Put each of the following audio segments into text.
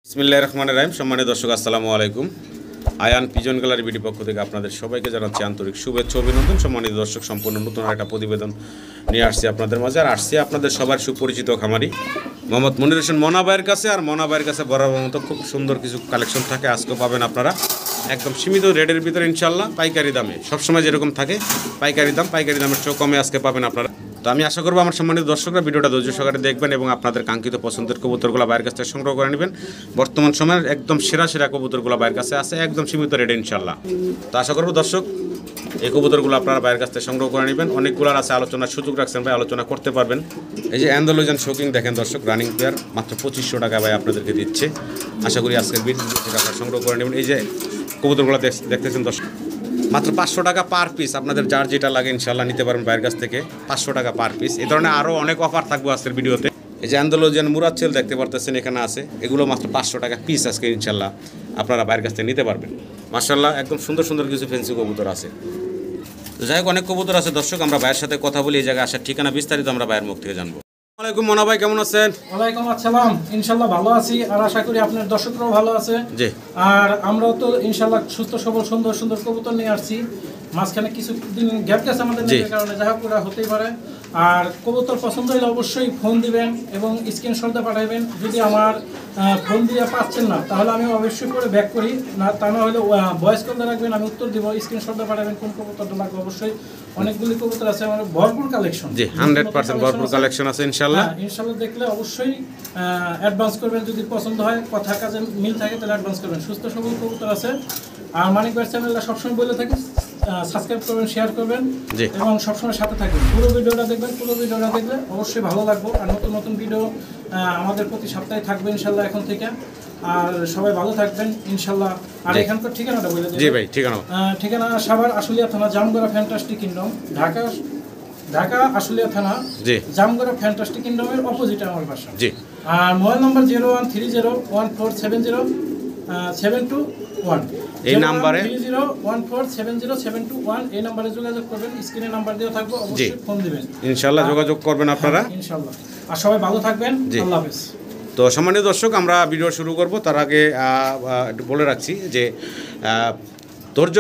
বিসমিল্লাহির রহমানির রহিম। সম্মানিত দর্শক, আসসালামু আলাইকুম। আয়ান পিজন গ্যালারি বিডি পক্ষ থেকে আপনাদের সবাইকে জানাচ্ছি আন্তরিক শুভেচ্ছা অভিনন্দন। সম্মানিত দর্শক, সম্পূর্ণ নতুন একটা প্রতিবেদন নিয়ে আসছি আপনাদের মাঝে। আর আসছি আপনাদের সবার সুপরিচিত খামারি মোহাম্মদ মনির হোসেন মনা ভাইয়ের কাছে। আর মনা ভাইয়ের কাছে বরাবর মতো খুব সুন্দর কিছু কালেকশন থাকে, আজকেও পাবেন আপনারা একদম সীমিত রেটের ভিতরে ইনশাল্লাহ, পাইকারি দামে। সবসময় যেরকম থাকে পাইকারি দামের চেয়েও কমে আজকে পাবেন আপনারা। তো আমি আশা করবো আমার সম্মানিত দর্শকরা ভিডিওটা ধৈর্য সহকারে দেখবেন এবং আপনাদের কাঙ্ক্ষিত পছন্দের কবুতরগুলো বাইরের কাছ থেকে সংগ্রহ করে নেবেন। বর্তমান সময়ের একদম সেরা কবুতরগুলো বাইরের কাছে আছে একদম সীমিত রেটে ইনশাল্লাহ। তো আশা করবো দর্শক এই কবুতরগুলো আপনারা বাইরের কাছ থেকে সংগ্রহ করে নেবেন। অনেকগুলোর আছে, আলোচনার সুযোগ রাখছেন ভাই, আলোচনা করতে পারবেন। এই যে অ্যান্ডালুজিয়ান শোকিং দেখেন দর্শক, রানিং পেয়ার মাত্র 2500 টাকা ভাই আপনাদেরকে দিচ্ছে। আশা করি আজকের ভিডিও আপনারা সংগ্রহ করে নেবেন। এই যে কবুতরগুলো দেখতেছেন দর্শক, মাত্র 500 টাকা পার পিস। আপনাদের যার যেটা লাগে ইনশাল্লাহ নিতে পারবেন বাইরের কাছ থেকে, 500 টাকা পার পিস। এই ধরনের আরও অনেক অফার থাকবে আজকের ভিডিওতে। এই যে অ্যান্ডালুজিয়ান মুরাচ্ছেল দেখতে পারতেছেন এখানে আছে, এগুলো মাত্র 500 টাকা পিস আজকে ইনশাল্লাহ আপনারা বাইরের কাছ থেকে নিতে পারবেন। মাশাআল্লাহ একদম সুন্দর কিছু ফেন্সি কবুতর আছে। তো যাই হোক, অনেক কবুতর আছে দর্শক। আমরা ভাইয়ের সাথে কথা বলি, এই জায়গায় আসার ঠিকানা বিস্তারিত আমরা ভাইয়ের মুখ থেকে জানবো। আসসালামু আলাইকুম মনা ভাই, কেমন আছেন? ওয়ালাইকুম আসসালাম। ইনশাআল্লাহ ভালো আছি, আর আশা করি আপনার দর্শকরাও ভালো আছে। জি। আর আমরাও তো ইনশাআল্লাহ সুস্থ সবল সুন্দর কবুতর নিয়ে আসছি। মাঝখানে কিছুদিন গ্যাপ গেছে আমাদের নেটের কারণে, যাই হোক ওরা হতেই পারে। আর কবুতর পছন্দ হলে অবশ্যই ফোন দিবেন এবং স্ক্রিনশটটা পাঠাবেন। যদি আমার ফোন দিয়ে পাচ্ছেন না তাহলে আমি অবশ্যই করে ব্যাক করি, না তা না হলে ভয়েস কলটা রাখবেন, আমি উত্তর দিব। স্ক্রিনশটটা পাঠাবেন কোন কবুতরটা লাগবে। অবশ্যই অনেকগুলি কবুতর আছে, আমার ভরপুর কালেকশন। জি, 100% ভরপুর কালেকশন আছে ইনশাআল্লাহ। ইনশাআল্লাহ দেখলে অবশ্যই অ্যাডভান্স করবেন। যদি পছন্দ হয়, কথা কাজে মিল থাকে তাহলে অ্যাডভান্স করবেন। সুস্থ সবল কবুতর আছে। আর মানিক ভাই চ্যানেলটা সবসময় বলে থাকি সাবস্ক্রাইব করবেন, শেয়ার করবেন এবং সবসময় সাথে থাকবেন। পুরো ভিডিওটা দেখবেন, পুরো ভিডিওটা দেখলে অবশ্যই ভালো লাগবে। আর নতুন ভিডিও আমাদের প্রতি সপ্তাহে থাকবে ইনশাআল্লাহ এখন থেকে। আর সবাই ভালো থাকবেন ইনশাআল্লাহ। আর এখানকার ঠিকানাটা বলে দিন। জি ভাই, ঠিকানা সাভার আশুলিয়া থানা, জামগড়া ফ্যান্টাস্টিক কিংডম, ঢাকা আশুলিয়া থানা, জামগড়া ফ্যান্টাস্টিক কিংডমের অপোজিটে আমার বাসা। জি। আর মোবাইল নাম্বার 013014707221। এই নাম্বারে 3014707221 এই নাম্বারে যোগাযোগ করবেন। স্ক্রিনে নাম্বার দেওয়া থাকবে, অবশ্যই ফোন দিবেন ইনশাআল্লাহ, যোগাযোগ করবেন আপনারা ইনশাআল্লাহ। আর সবাই ভালো থাকবেন, আল্লাহ হাফেজ। তো সম্মানিত দর্শক, আমরা ভিডিও শুরু করব তার আগে একটু বলে রাখছি যে ধৈর্য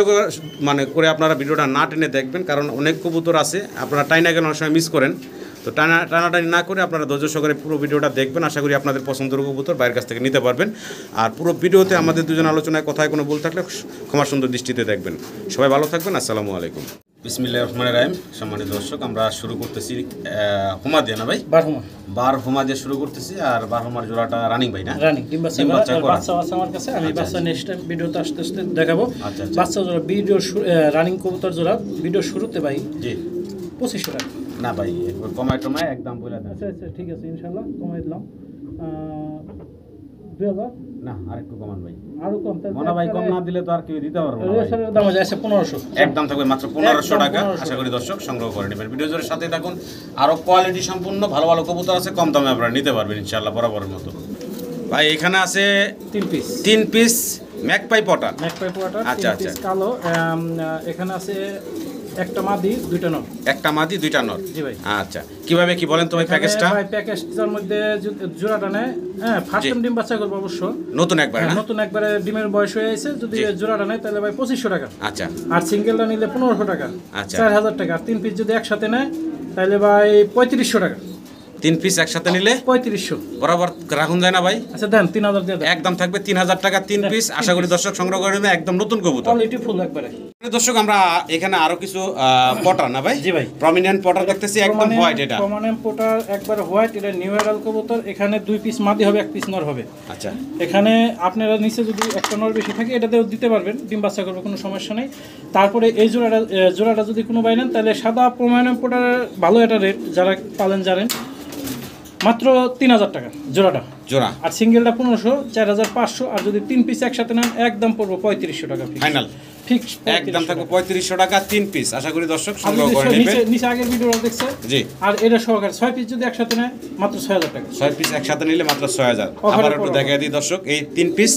করে আপনারা ভিডিওটা না টেনে দেখবেন, কারণ অনেক কবুতর আছে আপনারা টাইনা গেলে অনেক সময় মিস করেন। তো টানাটানি না করে আপনারা ধৈর্য সহকারে পুরো ভিডিওটা দেখবেন। আশা করি আপনাদের পছন্দের কবুতর বাইরের কাছ থেকে নিতে পারবেন। আর পুরো ভিডিওতে আমাদের দুজন আলোচনায় কথায় কোনো ভুল থাকলে ক্ষমা সুন্দর দৃষ্টিতে দেখবেন। সবাই ভালো থাকবেন, আসসালামু আলাইকুম। বিসমিল্লাহির রহমানির রহিম। সম্মানিত দর্শক, আমরা শুরু করতেছি হুমা দিয়ে না ভাই, বারহুমা দিয়ে শুরু করতেছি। আর বারহুমার জোড়াটা রানিং ভাই না? রানিং। বাচ্চা আছে আমার কাছে, আমি বাচ্চা নেক্সট ভিডিওতে আস্তে দেখাবো। বাচ্চা জোড়া ভিডিও রানিং কবুতর জোড়া ভিডিও শুরুতে ভাই জি 2500 টাকা না ভাই, একবার কমায় একদম বলে দেন। আচ্ছা ঠিক আছে, ইনশাআল্লাহ কমাই দিলাম। 2000 না, আরেকটু কমান ভাই, আরো কম। মনা ভাই কম না দিলে তো আর কেউ দিতে পারবে না। রেশনের দাম আছে 1500, একদম থাকবে মাত্র 1500 টাকা। আশা করি দর্শক সংগ্রহ করে নেবেন। ভিডিও জোরের সাথে থাকুন, আরো কোয়ালিটি সম্পূর্ণ ভালো কবুতর আছে, কম দামে আপনারা নিতে পারবেন ইনশাআল্লাহ বরাবরের মতো। ভাই এখানে আছে 3 পিস ম্যাকপাই পটা। আচ্ছা কালো। এখানে আছে একটা মাদি দুইটা নর। জি ভাই। আচ্ছা, কিভাবে কি বলেন তো ভাই প্যাকেজটা? ভাই প্যাকেজটার মধ্যে জোড়াটা নেয়, হ্যাঁ ফার্স্ট টাইম ডিম বাচ্চা করবে অবশ্য, নতুন একবারে ডিমের বয়স হয়ে আছে। যদি জোড়াটা নেয় তাহলে ভাই 2500 টাকা। আচ্ছা। আর সিঙ্গেলটা নিলে 1500 টাকা। আচ্ছা, 4000 টাকা। আর 3 পিস যদি একসাথে নেয় তাহলে ভাই 3500 টাকা। 3 পিস একসাথে নিলে 3500 বরাবর রাখুন যায় না ভাই? আচ্ছা দেন, 3000 দিয়ে দেন, একদম থাকবে 3000 টাকা 3 পিস। আশা করি দর্শক সংগ্রহ করে নেবে, একদম নতুন কবুতর, কোয়ালিটি ফুল একবারে। দর্শক আমরা এখানে আরো কিছু পটার না ভাই? জি ভাই, প্রমিনেন্ট পটার দেখতেছি, একদম হোয়াইট। এটা প্রমিনেন্ট পটার একবার হোয়াইট, এটা নিউ এরাল কবুতর। এখানে 2 পিস মাদি হবে, 1 পিস নর হবে। আচ্ছা, এখানে আপনারা নিচে যদি একটা নর বেশি থাকে এটাতেও দিতে পারবেন, ডিম বাচ্চা করবে, কোনো সমস্যা নেই। তারপরে এই জোড়াটা যদি কোনো বাইনেন তাহলে সাদা প্রমিনেন্ট পটার ভালো একটা রেট, যারা পালেন জানেন, মাত্র 3000 টাকা জোড়া। আর সিঙ্গেলটা 1500, 4500। আর যদি 3 পিস একসাথে নেন একদম পড়বে 3500 টাকা ফাইনাল, ফিক্স একদম থাকবে 3500 টাকা 3 পিস। আশা করি দর্শক সংগ্রহ করে নেবেন। নিচে আগের ভিডিওটা দেখছে জি। আর এটা সহকারে 6 পিস যদি একসাথে নেয় মাত্র 6000 টাকা। 6 পিস একসাথে নিলে মাত্র 6000। আবার একটু দেখাই দিই দর্শক, এই 3 পিস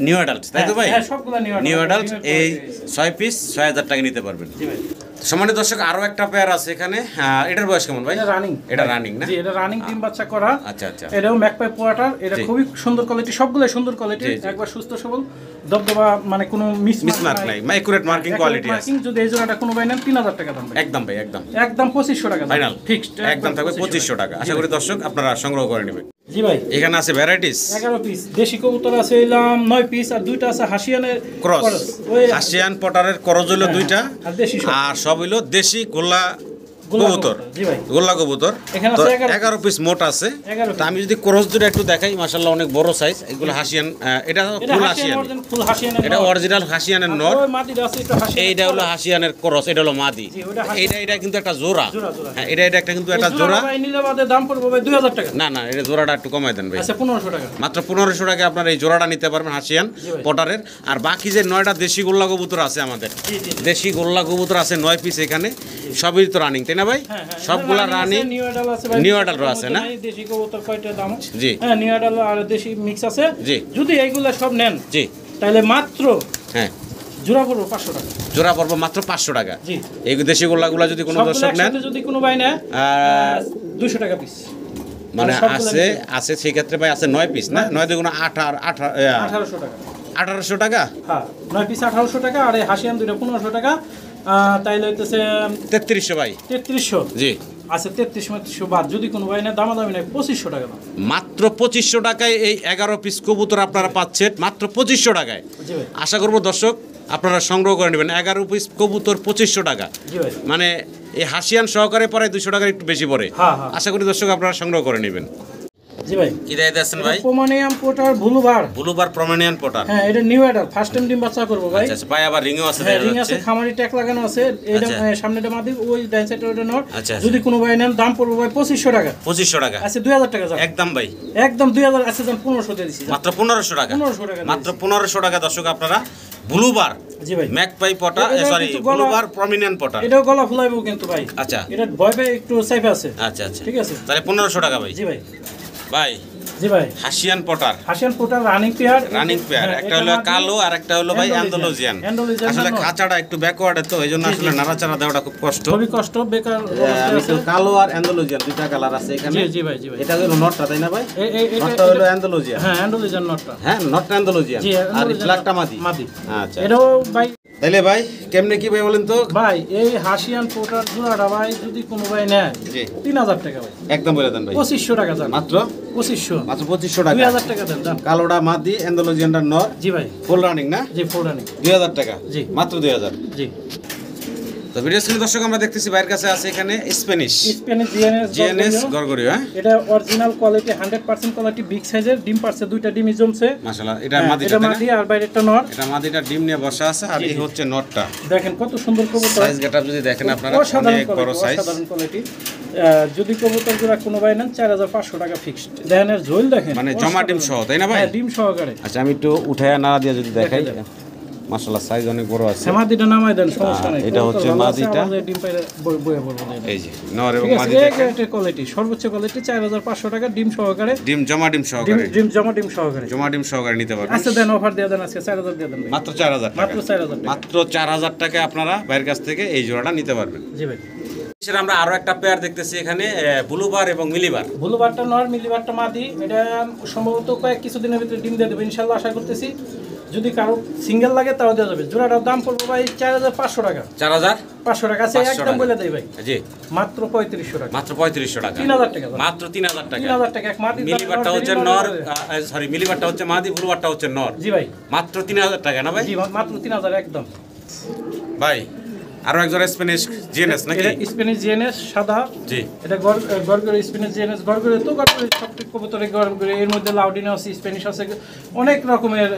নিউ অ্যাডাল্ট, তাই তো ভাই? হ্যাঁ, সবগুলা নিউ অ্যাডাল্ট। এই 6 পিস 6000 টাকা নিতে পারবেন। জি ভাই। সম্মানিত দর্শক আরো একটা পেয়ার আছে এখানে, এটার বয়স কেমন ভাই? এটা রানিং না? জি, এটা রানিং ডিম বাচ্চা করা। আচ্ছা আচ্ছা, এটাও ম্যাকপাই পোয়াটার। এটা খুবই সুন্দর কোয়ালিটি, সবগুলাই সুন্দর কোয়ালিটি, একবার সুস্থ সবল দবদবা, মানে কোনো মিসমার্ক নাই, একুরেট মার্কিং কোয়ালিটি আছে। যদি এই জোড়াটা কোনো ভাই নেন 3000 টাকা দাম ভাই। একদম ভাই, একদম 2500 টাকা ফাইনাল ফিক্সড, একদম থাকবে 2500 টাকা। আশা করি দর্শক আপনারা সংগ্রহ করে নেবেন। জি ভাই, এখানে আছে ভ্যারাইটিস 11 পিস দেশি কবুতর আছে, এলাম 9 পিস, আর দুইটা আছে হাসিয়ানের ক্রস, হাসিয়ান পটারের ক্রস হলো দুইটা, আর সব হলো দেশি গোল্লা কবুতর। জি ভাই, গোল্লা কবুতর। এখানে আছে 11 পিস মোট আছে। তো আমি যদি ক্রস দুটো একটু দেখাই, মাশাআল্লাহ অনেক বড় সাইজ। এগুলো হাসিয়ান, এটা ফুল হাসিয়ান, এটা অরিজিনাল হাসিয়ানের নর, এইটা হলো হাসিয়ানের ক্রস, এটা হলো মাদি। এটা কিন্তু একটা জোড়া। হ্যাঁ, এটা একটা কিন্তু একটা জোড়া। ভাই নিলে বাদে দাম পড়বে ভাই 2000 টাকা। না না, এটা জোড়াটা একটু কমাই দেন ভাই। আচ্ছা 1500 টাকা, মাত্র 1500 টাকা আপনারা এই জোড়াটা নিতে পারবেন হাসিয়ান পটারের। আর বাকি যে 9টা দেশি গোল্লা কবুতর আছে আমাদের, দেশি গোল্লা কবুতর আছে 9 পিস এখানে, সবই তো রানিং, তাই না ভাই? সবগুলা রানিং, নিউ অ্যাডাল আছে না? দেশি কবুতর কয়টা দাম? জি হ্যাঁ, নিউ অ্যাডাল আর দেশি মিক্স আছে। জি, যদি এইগুলা সব নেন জি তাহলে মাত্র হ্যাঁ জোড়া পড়বে 500 টাকা। জোড়া পড়বে মাত্র 500 টাকা। জি, এই দেশি গোল্লাগুলা যদি কোনো দর্শক নেন, যদি কোনো ভাই নেয় 200 টাকা পিস মানে আছে সেই ক্ষেত্রে ভাই আছে 9 পিস না? 9 দুগুণ 1800 টাকা। 1800 টাকা? হ্যাঁ, 9 পিস 1800 টাকা, আর এই হাসিয়ান দুইটা 1500 টাকা। তাইলে হইতেছে 3300 ভাই। 3300? জি, আচ্ছা 3300 বাদ। যদি কোনো ভাই না দামাদামি নাই 2500 টাকা দাম। মাত্র 2500 টাকায় এই 11 পিস কবুতর আপনারা পাচ্ছেন মাত্র 2500 টাকায়। জি ভাই, আশা করব দর্শক আপনারা সংগ্রহ করে নেবেন। 11 পিস কবুতর 2500 টাকা। জি ভাই, মানে এই হাসিয়ান সহকারে পরে 200 টাকার একটু বেশি পড়ে। আশা করি দর্শক আপনারা সংগ্রহ করে নেবেন। জি ভাই, কি দিয়েছেন ভাই? পোমানিয়াম পোটার ব্লুবার প্রমানিয়ান পোটার। হ্যাঁ, এটা নিউ অ্যাডাল, ফার্স্ট টাইম ডিম বাচ্চা করব ভাই। আচ্ছা, ভাই আবার রিংও আছে, রিং আছে, খামারি ট্যাগ লাগানো আছে। এটা সামনেটা মাদি, ওই ডান সাইডে ওটা নর। যদি কোনো ভাই নেন দাম পড়বে ভাই 2500 টাকা। 2500 টাকা? আচ্ছা 2000 টাকা যাবে একদম ভাই, একদম 2000। আচ্ছা যান 1500 দিয়ে দিছি, মাত্র 1500 টাকা। 1500 টাকা, মাত্র 1500 টাকা দর্শক আপনারা ব্লুবার। জি ভাই, ম্যাকপাই পটা, সরি ব্লুবার প্রমিনেন্ট পটা। এটাও গলা ফুলাইবো কিন্তু ভাই। আচ্ছা, এটা ভয় একটু সাইফে আছে। আচ্ছা আচ্ছা, ঠিক আছে, তাহলে 1500 টাকা ভাই। জি ভাই। ভাই জি ভাই, হাসিয়ান পটার রানিং পেয়ার। একটা হলো কালো আর একটা হলো ভাই অ্যান্ডালুজিয়ান। আসলে খাঁচাটা একটু ব্যাকওয়ার্ডে, তো এইজন্য আসলে নাড়াচাড়া দেওয়াটা খুব কষ্ট, খুবই কষ্ট। বেকার কালো আর অ্যান্ডালুজিয়ান দুইটা কালার আছে এখানে। জি ভাই, জি ভাই। এটা হলো নটটা, তাই না ভাই? নটটা হলো অ্যান্ডালুজিয়ান। হ্যাঁ, অ্যান্ডালুজিয়ান নটটা। হ্যাঁ, নটটা অ্যান্ডালুজিয়ান, আর ব্ল্যাকটা মাদি। আচ্ছা, এটাও ভাই। তাহলে ভাই কেমনে কি ভাই বলেন তো? ভাই এই হাসিয়ান পোটার জোড়াটা ভাই যদি কোনো ভাই নেয় 3000 টাকা ভাই। একদম বলে দেন ভাই। 2500 টাকা যান, মাত্র 2500, মাত্র 2500 টাকা। 2000 টাকা দেন যান। কালোটা মাদি, অ্যান্ডালুজিয়ানটা নর। জি ভাই, ফুল রানিং না? জি, ফুল রানিং। 2000 টাকা? জি, মাত্র 2000। জি। তো ভিডিও স্ক্রিনে দর্শক আমরা দেখতেছি বাইরের কাছে আছে এখানে স্প্যানিশ জিএনএস গরগরিও। হ্যাঁ, এটা অরিজিনাল কোয়ালিটি, 100% কোয়ালিটি, বিগ সাইজের। ডিম পারছে, দুইটা ডিমই জমছে মাশাআল্লাহ। এটা মাদি আর বাইরেরটা নর। এটা মাদিটা ডিম নিয়ে বসা আছে, আর এই হচ্ছে নরটা। দেখেন কত সুন্দর কবুতর, সাইজ গেটআপ যদি দেখেন আপনারা, অনেক বড় সাইজ, সাধারণ কোয়ালিটি। যদি কবুতর জোড়া কোনো ভাই নেন 4500 টাকা ফিক্সড। দেখেন এর ঝোল দেখেন, মানে জমা ডিম সহ, তাই না ভাই? হ্যাঁ, ডিম সহকারে। আচ্ছা, আমি একটু উঠায়া নাড়া দিয়ে যদি দেখাই, মাশাআল্লাহ সাইজ অনেক বড় আছে। মাদিটা নামাই দেন, সমস্যা নাই। এটা হচ্ছে মাদিটা, ডিম পাইরে বইয়া বলবো। এই যে নর এবং মাদি দেখেন, এটা কোয়ালিটি, সর্বোচ্চ কোয়ালিটি 4500 টাকা ডিম সহকারে। ডিম জমা ডিম সহকারে, জমা ডিম সহকারে নিতে পারবেন। আচ্ছা দেন, অফার দিয়ে দেন, আজকে 4000 দিয়ে দেন। মাত্র 4000 টাকা, মাত্র 4000 টাকা আপনারা ভাইয়ের কাছ থেকে এই জোড়াটা নিতে পারবেন। জি ভাই। সেটা আমরা আরো একটা পেয়ার দেখতেছি এখানে, ব্লুবার এবং মিলিবার। ব্লুবারটা নর, মিলিবারটা মাদি। এটা সম্ভবত কিছুদিনের ভিতরে ডিম দিয়ে দেবে ইনশাআল্লাহ, আশা করতেছি। যদি কারো সিঙ্গেল লাগে তাও দেওয়া যাবে। জোড়াটার দাম পড়বে ভাই 4500 টাকা। 4500 টাকা আছে, একদম বলে দেই ভাই। জি, মাত্র 3500 টাকা। মাত্র 3500 টাকা, 3000 টাকা, মাত্র 3000 টাকা। 3000 টাকা এক মাদি। মিলিবারটা হচ্ছে নর, সরি মিলিবারটা হচ্ছে মাদি, ব্লুবারটা হচ্ছে নর। জি ভাই, মাত্র 3000 টাকা না ভাই? জি, মাত্র 3000 একদম। ভাই আরো এক জোড়া স্প্যানিশ জিএনএস নাকি? এটা স্প্যানিশ জিএনএস সাদা। জি, এটা গরগরে স্প্যানিশ জিএনএস। গরগরে তো গরগরে সব কবুতরে গরগরে, এর মধ্যে লাউডিনো আছে, স্প্যানিশ আছে, অনেক রকমের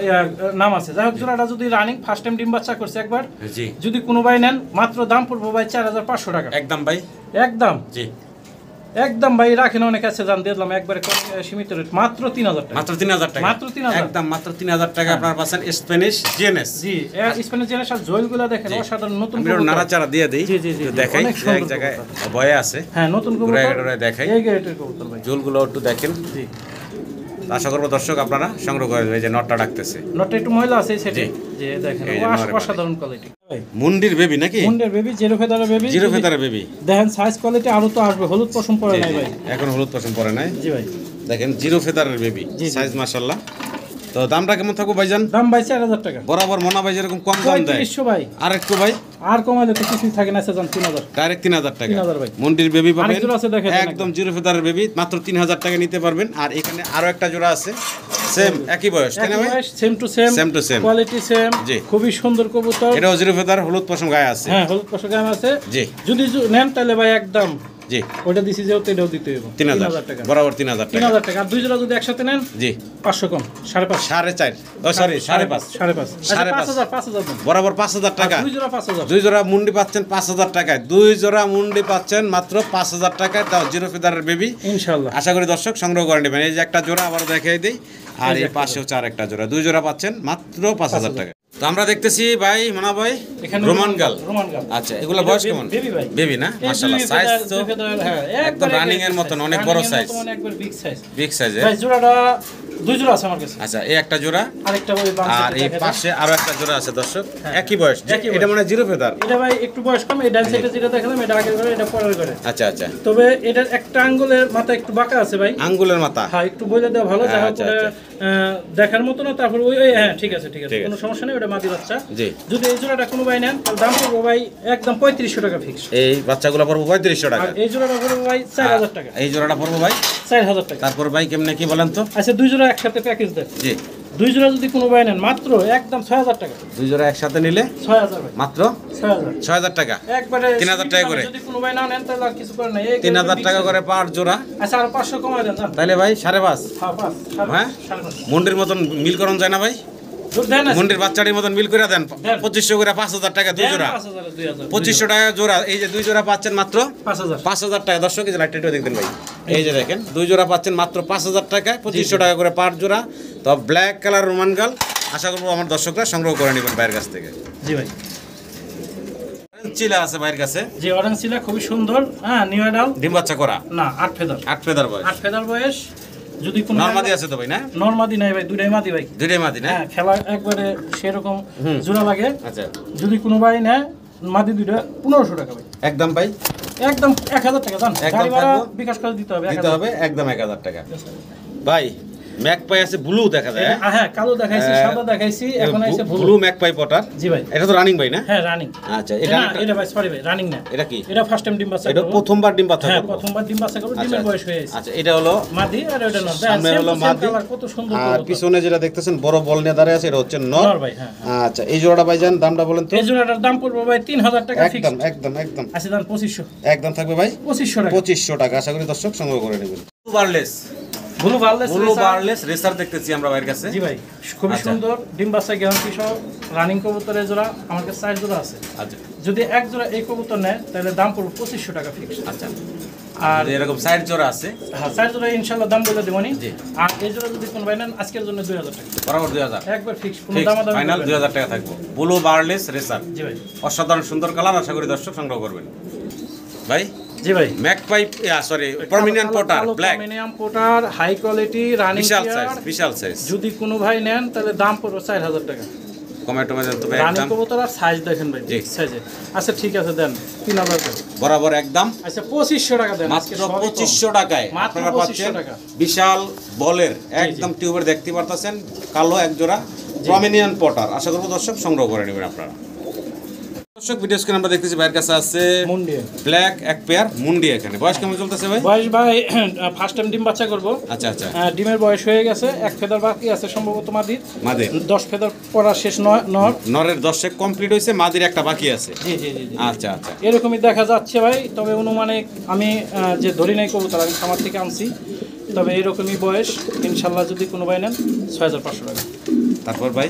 নাম আছে। যাই হোক, জোড়াটা যদি রানিং, ফার্স্ট টাইম ডিম বাচ্চা করছে একবার। জি, যদি কোনো ভাই নেন মাত্র দাম পড়বে ভাই 4500 টাকা। একদম ভাই, একদম। জি, একদম ভাই, রাখেন, অনেক আছে, জান দিয়ে দিলাম একবারে সীমিত রেট, মাত্র 3000 টাকা। মাত্র 3000 টাকা, মাত্র 3000, একদম মাত্র 3000 টাকা আপনারা পাচ্ছেন স্প্যানিশ জিএনএস। জি, স্প্যানিশ জিএনএস। আর জোলগুলো দেখেন অসাধারণ, নতুন নাড়াচাড়া দিয়ে দেই। জি জি জি, দেখাই এক জায়গায় বয়ে আছে। হ্যাঁ, নতুন কবুতর দেখাই, এই গেটের কবুতর ভাই, জোলগুলো একটু দেখেন। জি, আশা করব দর্শক আপনারা সংগ্রহ করে, এই যে নটটা ডাকতেছে, নটটা একটু ময়লা আছে এই সেটে। জি, দেখেন অসাধারণ কোয়ালিটি। মুন্ডির বেবি নাকি? মুন্ডের বেবি, জিরো ফেদারের বেবি। জিরো ফেদারের বেবি। দেখেন সাইজ কোয়ালিটি আরো তো আসবে, হলুদ পশম পরে নাই ভাই, এখন হলুদ পশম পরে নাই। জি ভাই দেখেন জিরো ফেদারের বেবি, সাইজ মাশাআল্লাহ। তো দামটা কেমন থাকবে ভাইজান? দাম ভাই 4000 টাকা। বরাবর মনা ভাই যেরকম কম দাম দেয় 3500 ভাই। আর একটু ভাই আর কমাইলে তো কিছুই থাকে না, সেজন 3000 ডাইরেক্ট 3000 টাকা। 3000 ভাই। মুন্ডির বেবি পাবেন আরেক জোড়া আছে দেখেন, একদম জিরো ফেদারের বেবি, মাত্র 3000 টাকা নিতে পারবেন। আর এখানে আরো একটা জোড়া আছে, সেম একই বয়স, তাই না ভাই? Same to same, same to same, quality same, জি। খুবই সুন্দর কবুতর। এটাও জিরো ফেদার, হলুদ পশম গায়ে আছে। হ্যাঁ হলুদ পশম গায়ে আছে, জি। যদি নেন তাহলে ভাই একদম জি ওটা দিছি যে এটাও দিতে হবে 3000 টাকা, বরাবর 3000 টাকা। 3000 টাকা। আর দুই জোড়া যদি একসাথে নেন জি 500 কম, 5.5, 4.5, ও সরি 5.5, 5.5, 5000 দেন। বরাবর 5000 টাকা। দুই জোড়া 5000, দুই জোড়া মুন্ডি পাচ্ছেন 5000 টাকায়, দুই জোড়া মুন্ডি পাচ্ছেন মাত্র 5000 টাকায়, তাও জিরো ফেদারের বেবি ইনশাআল্লাহ। আশা করি দর্শক সংগ্রহ করে নেবেন। এই যে একটা জোড়া আবার দেখিয়ে দিই, আর এই পাশেও চার একটা জোড়া, দুই জোড়া পাচ্ছেন মাত্র 5000 টাকা। তো আমরা দেখতেছি ভাই মনা ভাই এখানে রোমান গাল। রোমান গাল, আচ্ছা এগুলা বয়স কেমন? বেবি ভাই, বেবি না? মাশাআল্লাহ সাইজ তো একদম রানিং এর মতন, অনেক বড় সাইজ, একবার বিগ সাইজ, বিগ সাইজে। ভাই জোড়াটা দুই জোড়া আছে আমার কাছে। আচ্ছা এই একটা জোড়া, আরেকটা ওই বাম আর এই পাশে আরো একটা জোড়া আছে দর্শক, একই বয়স। এটা মানে জিরো ফেদার। এটা ভাই একটু বয়স কম, এই ডান সাইডে যেটা দেখালাম এটা আগের করে, এটা পরের করে। আচ্ছা আচ্ছা, তবে এটার একটা আঙ্গুলের মাথা একটু বাঁকা আছে ভাই, আঙ্গুলের মাথা। হ্যাঁ একটু বলে দেওয়া ভালো, যা হোক আচ্ছা, ওটা, দেখার মতো না। তারপর ওই ওই হ্যাঁ ঠিক আছে ঠিক আছে, কোনো সমস্যা নেই, ওটা মাদি বাচ্চা। জি। যদি এই জোড়াটা কোনো ভাই নেন তাহলে দাম পড়বো ভাই একদম 3500 টাকা ফিক্স। এই বাচ্চাগুলো পড়বো 3500 টাকা। আর এই জোড়াটা পড়বো ভাই 4000 টাকা। এই জোড়াটা পড়বো ভাই 4000 টাকা। তারপর ভাই কেমনে কি বলেন তো? আচ্ছা দুই জোড়া একসাথে প্যাকেজ দেন। জি। দুই জোড়া যদি কোনো ভাই নেন মাত্র একদম 6000 টাকা। দুই জোড়া একসাথে নিলে 6000 ভাই, মাত্র 6000 6000 টাকা। একবারে 3000 টাকা করে। যদি কোনো ভাই না নেন তাহলে আর কিছু করে নাই, 3000 টাকা করে পার জোড়া। আচ্ছা আর 500 কমায় দেন জান। তাহলে ভাই 5.5। হ্যাঁ 5, হ্যাঁ 5.5 মুন্ডির মতন মিল করন যায় না ভাই? দেন না মুন্ডির বাচ্চাটির মতন মিল করে দেন, 2500 করে 5000 টাকা দুই জোড়া, 5000 2000 2500 টাকা জোড়া। এই যে দুই জোড়া পাচ্ছেন মাত্র 5000 5000 টাকা। দর্শক এই যে লাইটটা একটু দেখবেন ভাই, এই যে দেখেন দুই জোড়া পাচ্ছেন মাত্র 5000 টাকায়, 2500 টাকা করে পার জোড়া। তো ব্ল্যাক কালার রোমান গাল আশা করবো আমার দর্শকরা সংগ্রহ করে নেবেন ভাইয়ের কাছ থেকে। জি ভাই। চিলা আছে ভাইয়ের কাছে, যে অরেঞ্জ ছিল খুবই সুন্দর, হ্যাঁ নিউ এডাল, ডিম বাচ্চা করা, 8 ফেদার, 8 ফেদার বয়স, 8 ফেদার বয়স। যদি কোনো নরমাদি আছে তো ভাই? না নরমাদি নাই ভাই, দুইটাই মাদি ভাই, দুইটাই মাদি না? হ্যাঁ খেলা একবারে সেরকম জোড়া লাগে। আচ্ছা যদি কোনো ভাই নেয় মাদি দুইটা 1500 টাকা ভাই, একদম ভাই একদম 1000 টাকা জান, একদম গাড়ি ভাড়া থাকবো। বিকাশ করে দিতে হবে, দিতে হবে একদম 1000 টাকা। ভাই ম্যাকপাই আছে, ব্লু দেখা যায়। হ্যাঁ কালো দেখাইছি, সাদা দেখাইছি, এখন আইছে ব্লু ম্যাকপাই পটার। জি ভাই। এটা তো রানিং ভাই না? হ্যাঁ রানিং। আচ্ছা এটা এটা ভাই সরি ভাই রানিং না, এটা কি? এটা ফার্স্ট টাইম ডিম বাচ্চা এটা করব। প্রথমবার ডিম বাচ্চা হ্যাঁ করব। প্রথমবার ডিম বাচ্চা করব, ডিমের বয়স হয়ে গেছে। আচ্ছা এটা হলো মাদি আর এটা নর, সামনে হলো মাদি, কত সুন্দর আর কবুতর। পিছনে যেটা দেখতেছেন বড় বল নিয়ে দাঁড়ায় আছে, এটা হচ্ছে নর। নর ভাই হ্যাঁ। আচ্ছা এই জোড়াটা ভাইজান দামটা বলেন তো? এই জোড়াটার দাম পড়বে ভাই 3000 টাকা ফিক্স। একদম একদম একদম। আচ্ছা দাম 2500, একদম থাকবে ভাই 2500 টাকা। 2500 টাকা। আশা করি দর্শক সংগ্রহ করে নেবেন। Barless, blue barless, blue barless racer দেখতেছি আমরা ভাইয়ের কাছে। জি ভাই খুবই সুন্দর ডিম বাচ্চা গ্যারান্টি সহ রানিং কবুতরের জোড়া, আমার কাছে 4 জোড়া আছে। আচ্ছা যদি এক জোড়া এই কবুতর নেয় তাহলে দাম পড়বে 2500 টাকা ফিক্স। আচ্ছা আর এরকম সাইড জোড়া আছে, হ্যাঁ 4 জোড়া ইনশাআল্লাহ দাম বলে দেবনি। জি। আর এই জোড়া যদি কোন ভাই নেন আজকের জন্য 2000 টাকা, বরাবর 2000 একবার ফিক্স, কোনো দামাদামি ফাইনাল 2000 টাকা থাকবো। ব্লু বারলেস রেসার, জি ভাই। অসাধারণ সুন্দর কালার, আশা করি দর্শক সংগ্রহ করবেন ভাই। জি ভাই। ম্যাকপাই সরি প্রমিনিয়েন্ট পটার ব্ল্যাক, প্রমিনিয়াম পটার, হাই কোয়ালিটি রানিং বিশাল সাইজ, পেয়ার। বিশাল সাইজ। যদি কোনো ভাই নেন তাহলে দাম পড়বে 4000 টাকা। কমেন্ট দেন তবে রানিং একদম কবুতর আর সাইজ দেখেন ভাই, জি। সাইজে। আচ্ছা ঠিক আছে দেন 3000 টাকা। বরাবর একদম। আচ্ছা 2500 টাকা দেন মাত্র 2500 টাকায় মাত্র আপনারা 2500 পাচ্ছেন টাকা। বিশাল বলের একদম টিউবের দেখতে পারতেছেন কালো এক জোড়া প্রমিনিয়েন্ট পটার। আশা করব দর্শক সংগ্রহ করে নেবেন আপনারা। দর্শক ভিডিও স্ক্রিনে আমরা দেখতেছি ভাইয়ের কাছে আছে মুন্ডি ব্ল্যাক এক পেয়ার মুন্ডি। এখানে বয়স কেমন চলতেছে ভাই? বয়স ভাই ফার্স্ট টাইম ডিম বাচ্চা করব। আচ্ছা আচ্ছা ডিমের বয়স হয়ে গেছে, এক ফেদার বাকি আছে সম্ভবত মাদির। মাদির 10 ফেদার পড়া শেষ নর। নরের 10 কমপ্লিট হইছে, মাদির একটা বাকি আছে। জি জি জি। আচ্ছা আচ্ছা এরকমই দেখা যাচ্ছে ভাই, তবে অনুমানিক আমি যে ধরি নাই কবুতর আমি খামার থেকে আনছি, তবে এরকমই বয়স। ইনশাল্লাহ যদি কোনো ভাই নেন 6500 টাকা। তারপর ভাই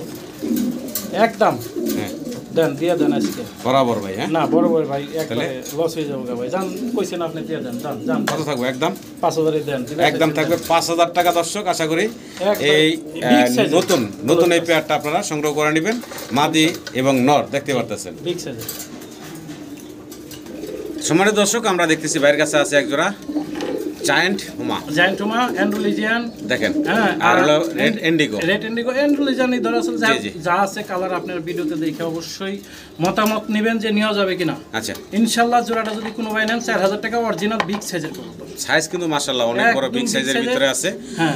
একদম হ্যাঁ দেন দিয়ে দেন আজকে বরাবর ভাই। হ্যাঁ না বড় ভাই একবারে লস হয়ে যাবে ভাই, জান কইছেন আপনি দিয়ে দেন, জান জান কত থাকবে? একদম 5000 দেন, একদম থাকবে 5000 টাকা। দর্শক আশা করি একদম এই big size নতুন নতুন এই পেয়ারটা আপনারা সংগ্রহ করে নেবেন। মাদি এবং নর দেখতে পারতেছেন বিগ সাইজ। সম্মানিত দর্শক আমরা দেখতেছি ভাইয়ের কাছে আছে এক জোড়া জায়ান্ট হুমা অ্যান্ড্রোলিজিয়ান দেখেন, হ্যাঁ, আর হলো রেড ইন্ডিগো। রেড ইন্ডিগো অ্যান্ড্রোলিজিয়ান এই ধরনের জি, জি। যা আছে কালার আপনার ভিডিওতে দেখে অবশ্যই মতামত নেবেন যে নেওয়া যাবে কিনা। আচ্ছা, ইনশাল্লাহ জোড়াটা যদি কোনো ভাই নেন 4000 টাকা অরিজিনাল বিগ সাইজের কবুতর। সাইজ কিন্তু মাশাআল্লাহ অনেক বড় একদম বিগ big সাইজের size-এর। ভিতরে আছে। হ্যাঁ,